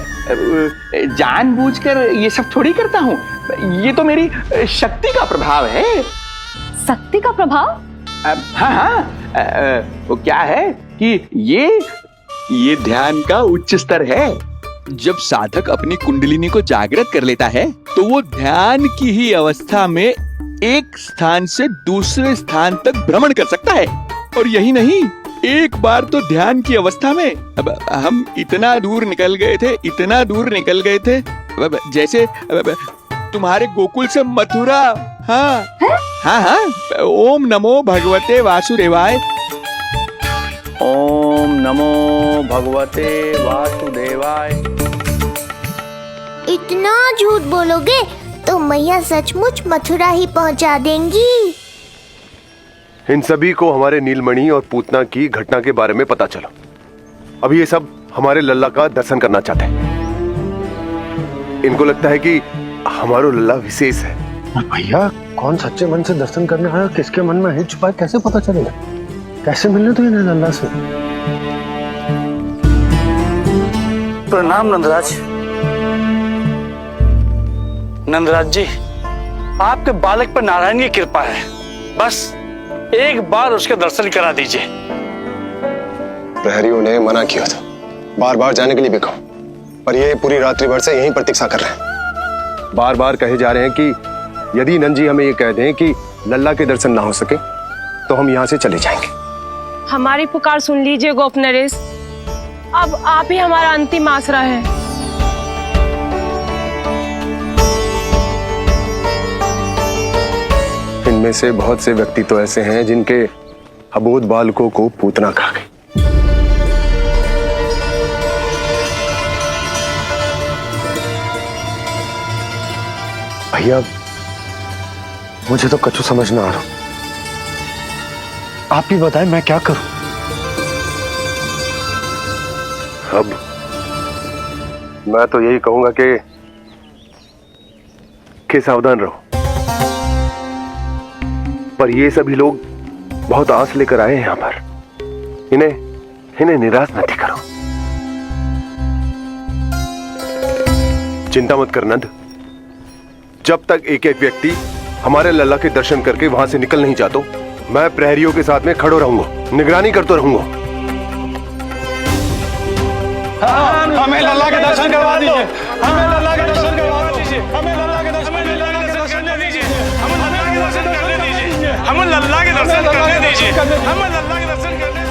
जानबूझकर ये सब थोड़ी करता हूँ। ये तो मेरी शक्ति का प्रभाव है। शक्ति का प्रभाव? हाँ हाँ, वो क्या है कि ये ध्यान का उच्च स्तर है। जब साधक अपनी कुंडलिनी को जागृत कर लेता है तो वो ध्यान की ही अवस्था में एक स्थान से दूसरे स्थान तक भ्रमण कर सकता है। और यही नहीं, एक बार तो ध्यान की अवस्था में अब हम इतना दूर निकल गए थे जैसे तुम्हारे गोकुल से मथुरा। हाँ हाँ हाँ। ओम नमो भगवते वासुदेवाय। ओम नमो भगवते वासुदेवाय। इतना झूठ बोलोगे तो मैया सचमुच मथुरा ही पहुंचा देंगी। इन सभी को हमारे नीलमणि और पूतना की घटना के बारे में पता चला। अब ये सब हमारे लल्ला का दर्शन करना चाहते हैं। इनको लगता है कि हमारा लल्ला विशेष है। भैया कौन सच्चे मन से दर्शन करने आया, किसके मन में हित छुपा है, कैसे पता चलेगा? कैसे मिलने तो इन्हें लल्ला से? प्रणाम नंदराज। नंदराज जी, आपके बालक पर नारायण की कृपा है। बस एक बार उसके दर्शन करा दीजिए। प्रहरियों ने मना किया था, बार बार जाने के लिए भी कहा, पर ये पूरी रात्रि भर से यहीं प्रतीक्षा कर रहे हैं। बार बार कहे जा रहे हैं कि यदि नंद जी हमें ये कह दें कि लल्ला के दर्शन ना हो सके तो हम यहाँ से चले जाएंगे। हमारी पुकार सुन लीजिए गोप नरेश, अब आप ही हमारा अंतिम आसरा है। इनमें से बहुत से व्यक्ति तो ऐसे हैं जिनके अबोध बालकों को पूतना खा गई। भैया मुझे तो कछु समझ ना आ रहा। आप ही बताएं मैं क्या करूं? अब मैं तो यही कहूंगा कि सावधान रहो। पर ये सभी लोग बहुत आस लेकर आए हैं यहाँ पर। इन्हें निराश मत करो। चिंता मत कर नंद, जब तक एक एक व्यक्ति हमारे लल्ला के दर्शन करके वहां से निकल नहीं जाता, मैं प्रहरियों के साथ में खड़ो रहूंगा, निगरानी करता रहूंगा। हमें लल्ला के दर्शन करवा दीजिए। हमें लल्ला के दर्शन करवा दीजिए। हमें लल्ला के दर्शन करने दीजिए। हमें लल्ला के दर्शन करने दीजिए। हमें लल्ला के दर्शन करने दीजिए। हमें लल्ला के दर्शन करने